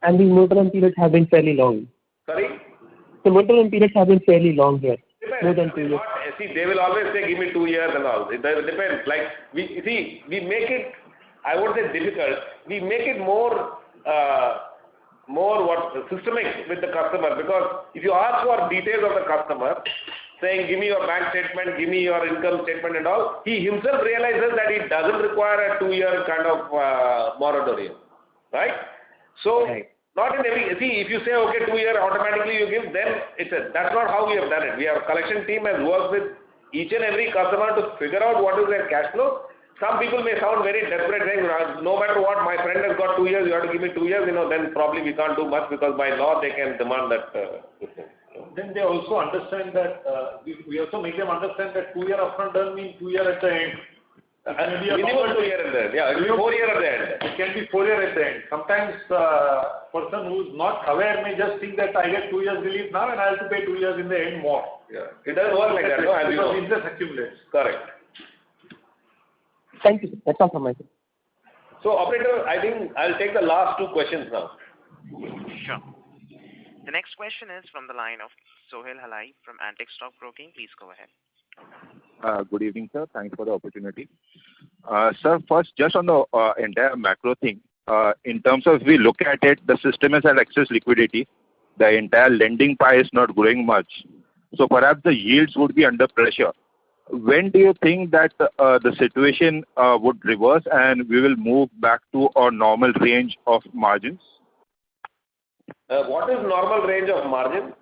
And the moratorium periods have been fairly long. Sorry? The moratorium periods have been fairly long here. More than 2 years. See, they will always say, give me 2 years and all. It depends. Like, we make it, I won't say difficult, we make it more systemic with the customer, because if you ask for details of the customer, saying give me your bank statement, give me your income statement and all, he himself realizes that it doesn't require a 2-year kind of moratorium, right? So, not in every, see, if you say okay 2 year automatically you give, then that's not how we have done it. Our collection team has worked with each and every customer to figure out what is their cash flow. Some people may sound very desperate, saying, no matter what, my friend has got 2 years, you have to give me 2 years, then probably we can't do much, because by law they can demand that. Then they also understand that, we also make them understand that 2 year upfront doesn't mean 2 year at the end. Minimum 2 year at the end. Yeah, it will be 4 year at the end. It can be 4 year at the end. Sometimes person who is not aware may just think that I get 2 years relief now and I have to pay 2 years in the end more. Yeah. It doesn't work like that, no? As you know. Because interest accumulates. Correct. Thank you. That's all from my side. So, operator, I think I'll take the last 2 questions now. Sure. The next question is from the line of Sohail Halai from Antique Stock Broking. Please go ahead. Good evening, sir. Thanks for the opportunity. Sir, first, just on the entire macro thing, in terms of if we look at it, the system has had excess liquidity. The entire lending pie is not growing much. So perhaps the yields would be under pressure. When do you think that the situation would reverse and we will move back to our normal range of margins? What is normal range of margin?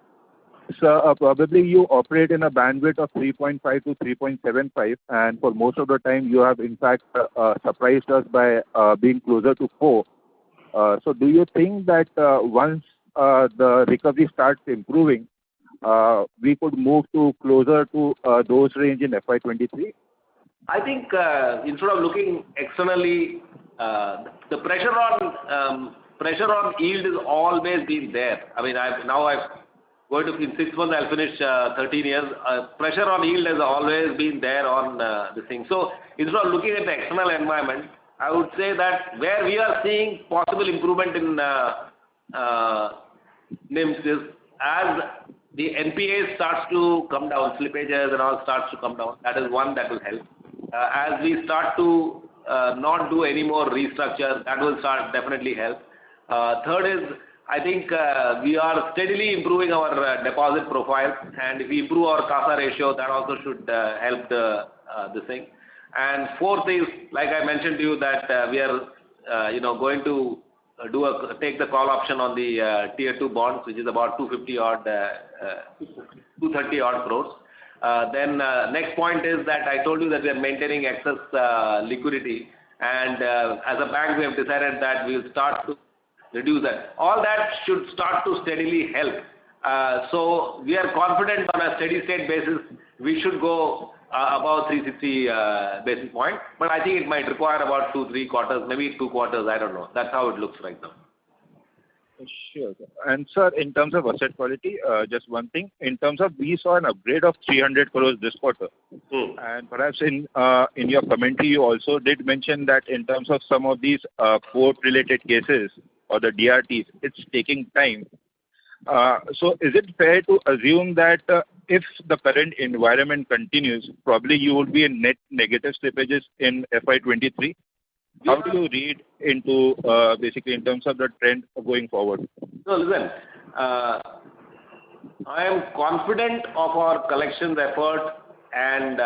So probably you operate in a bandwidth of 3.5 to 3.75, and for most of the time you have in fact surprised us by being closer to 4. So do you think that once the recovery starts improving, we could move to closer to those range in FY23? I think instead of looking externally, the pressure on yield has always been there. I mean, in 6 months I'll finish 13 years. Pressure on yield has always been there on this thing. So instead of looking at the external environment, I would say that where we are seeing possible improvement in NIMs is as the NPA starts to come down, slippages and all starts to come down. That is one that will help. As we start to not do any more restructure, that will definitely help. Third is, I think we are steadily improving our deposit profile, and if we improve our CASA ratio, that also should help the thing. And fourth is, like I mentioned to you, that we are going to take the call option on the Tier 2 bonds, which is about 230 odd crores. Then next point is that I told you that we are maintaining excess liquidity, and as a bank we have decided that we will start to reduce that. All that should start to steadily help. So we are confident on a steady state basis we should go about 360 basis point. But I think it might require about 2-3 quarters, maybe 2 quarters. I don't know. That's how it looks right now. Sure, sir. And sir, in terms of asset quality, just one thing. In terms of, we saw an upgrade of 300 crores this quarter. And perhaps in your commentary, you also did mention that in terms of some of these court-related cases or the DRTs, it's taking time. So is it fair to assume that if the current environment continues, probably you would be in net negative slippages in FY23? How do you read into basically in terms of the trend going forward? So listen, I am confident of our collections effort and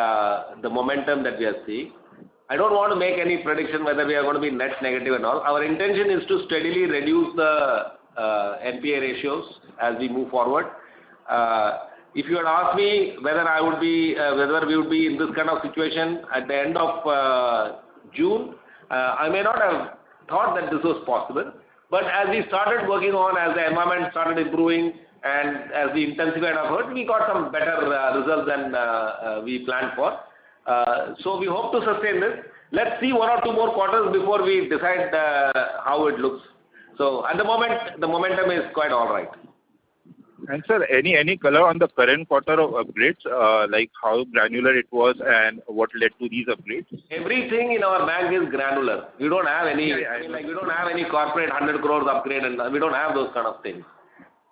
the momentum that we are seeing. I don't want to make any prediction whether we are going to be net negative and all. Our intention is to steadily reduce the NPA ratios as we move forward. If you had asked me whether we would be in this kind of situation at the end of June, I may not have thought that this was possible. But as we started working on, as the environment started improving, and as we intensified our effort, we got some better results than we planned for. So we hope to sustain this. Let's see 1 or 2 more quarters before we decide how it looks. So at the moment, the momentum is quite all right. And sir, any color on the current quarter of upgrades, like how granular it was and what led to these upgrades? Everything in our bank is granular. We don't have any, we don't have any corporate 100 crores upgrade, and we don't have those kind of things.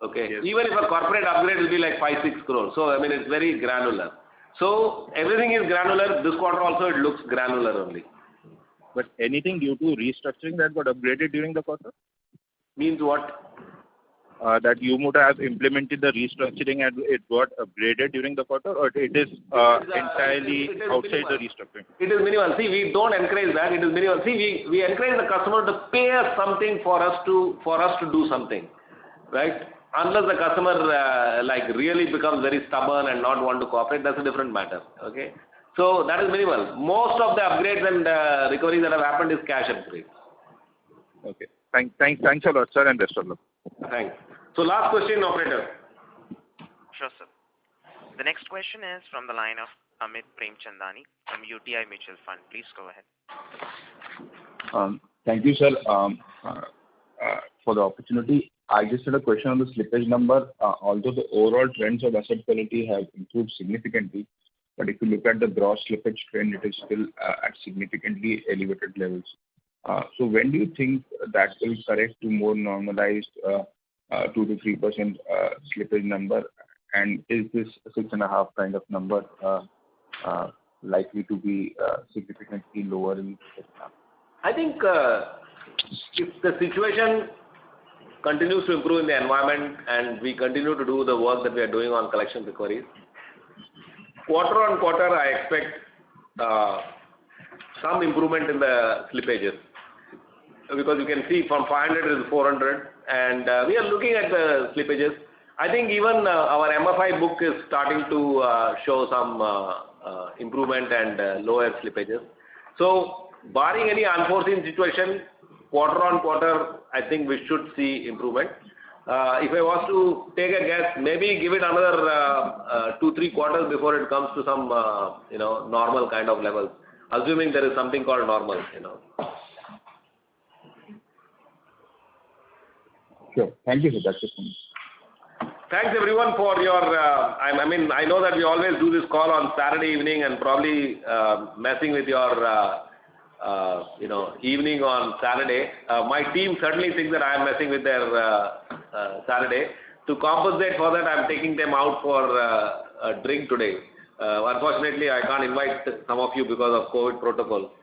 Okay. Yes. Even if a corporate upgrade will be like 5-6 crores. So I mean, it's very granular. So everything is granular. This quarter also it looks granular only. But anything due to restructuring that got upgraded during the quarter? Means what? That you would have implemented the restructuring and it got upgraded during the quarter, or it is entirely outside the restructuring? It is minimal. See, we don't encourage that. It is minimal. See, we encourage the customer to pay us something for us to do something, right? Unless the customer really becomes very stubborn and not want to cooperate, that's a different matter. Okay, so that is minimal. Most of the upgrades and recoveries that have happened is cash upgrades. Okay. Thanks a lot, sir, and best of luck. Thanks. So last question, operator. Sure, sir. The next question is from the line of Amit Premchandani from UTI Mutual Fund. Please go ahead. Thank you, sir, for the opportunity. I just had a question on the slippage number. Although the overall trends of asset quality have improved significantly, but if you look at the gross slippage trend, it is still at significantly elevated levels. So when do you think that will correct to more normalized 2 to 3% slippage number? And is this 6.5 kind of number likely to be significantly lower in the second half? I think if the situation continues to improve in the environment and we continue to do the work that we are doing on collection recoveries, quarter on quarter I expect some improvement in the slippages. Because you can see from 500 to 400, and we are looking at the slippages. I think even our MFI book is starting to show some improvement and lower slippages. So, barring any unforeseen situation, quarter on quarter, I think we should see improvement. If I was to take a guess, maybe give it another 2-3 quarters before it comes to some normal kind of levels, assuming there is something called normal. Sure. Thank you, sir. That's it from me. Thanks everyone for your, I know that we always do this call on Saturday evening and probably messing with your, evening on Saturday. My team certainly thinks that I am messing with their Saturday. To compensate for that, I am taking them out for a drink today. Unfortunately, I can't invite some of you because of COVID protocol.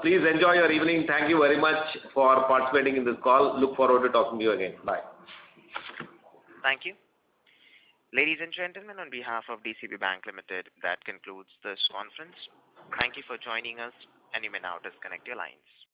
Please enjoy your evening. Thank you very much for participating in this call. Look forward to talking to you again. Bye. Thank you. Ladies and gentlemen, on behalf of DCB Bank Limited, that concludes this conference. Thank you for joining us, and you may now disconnect your lines.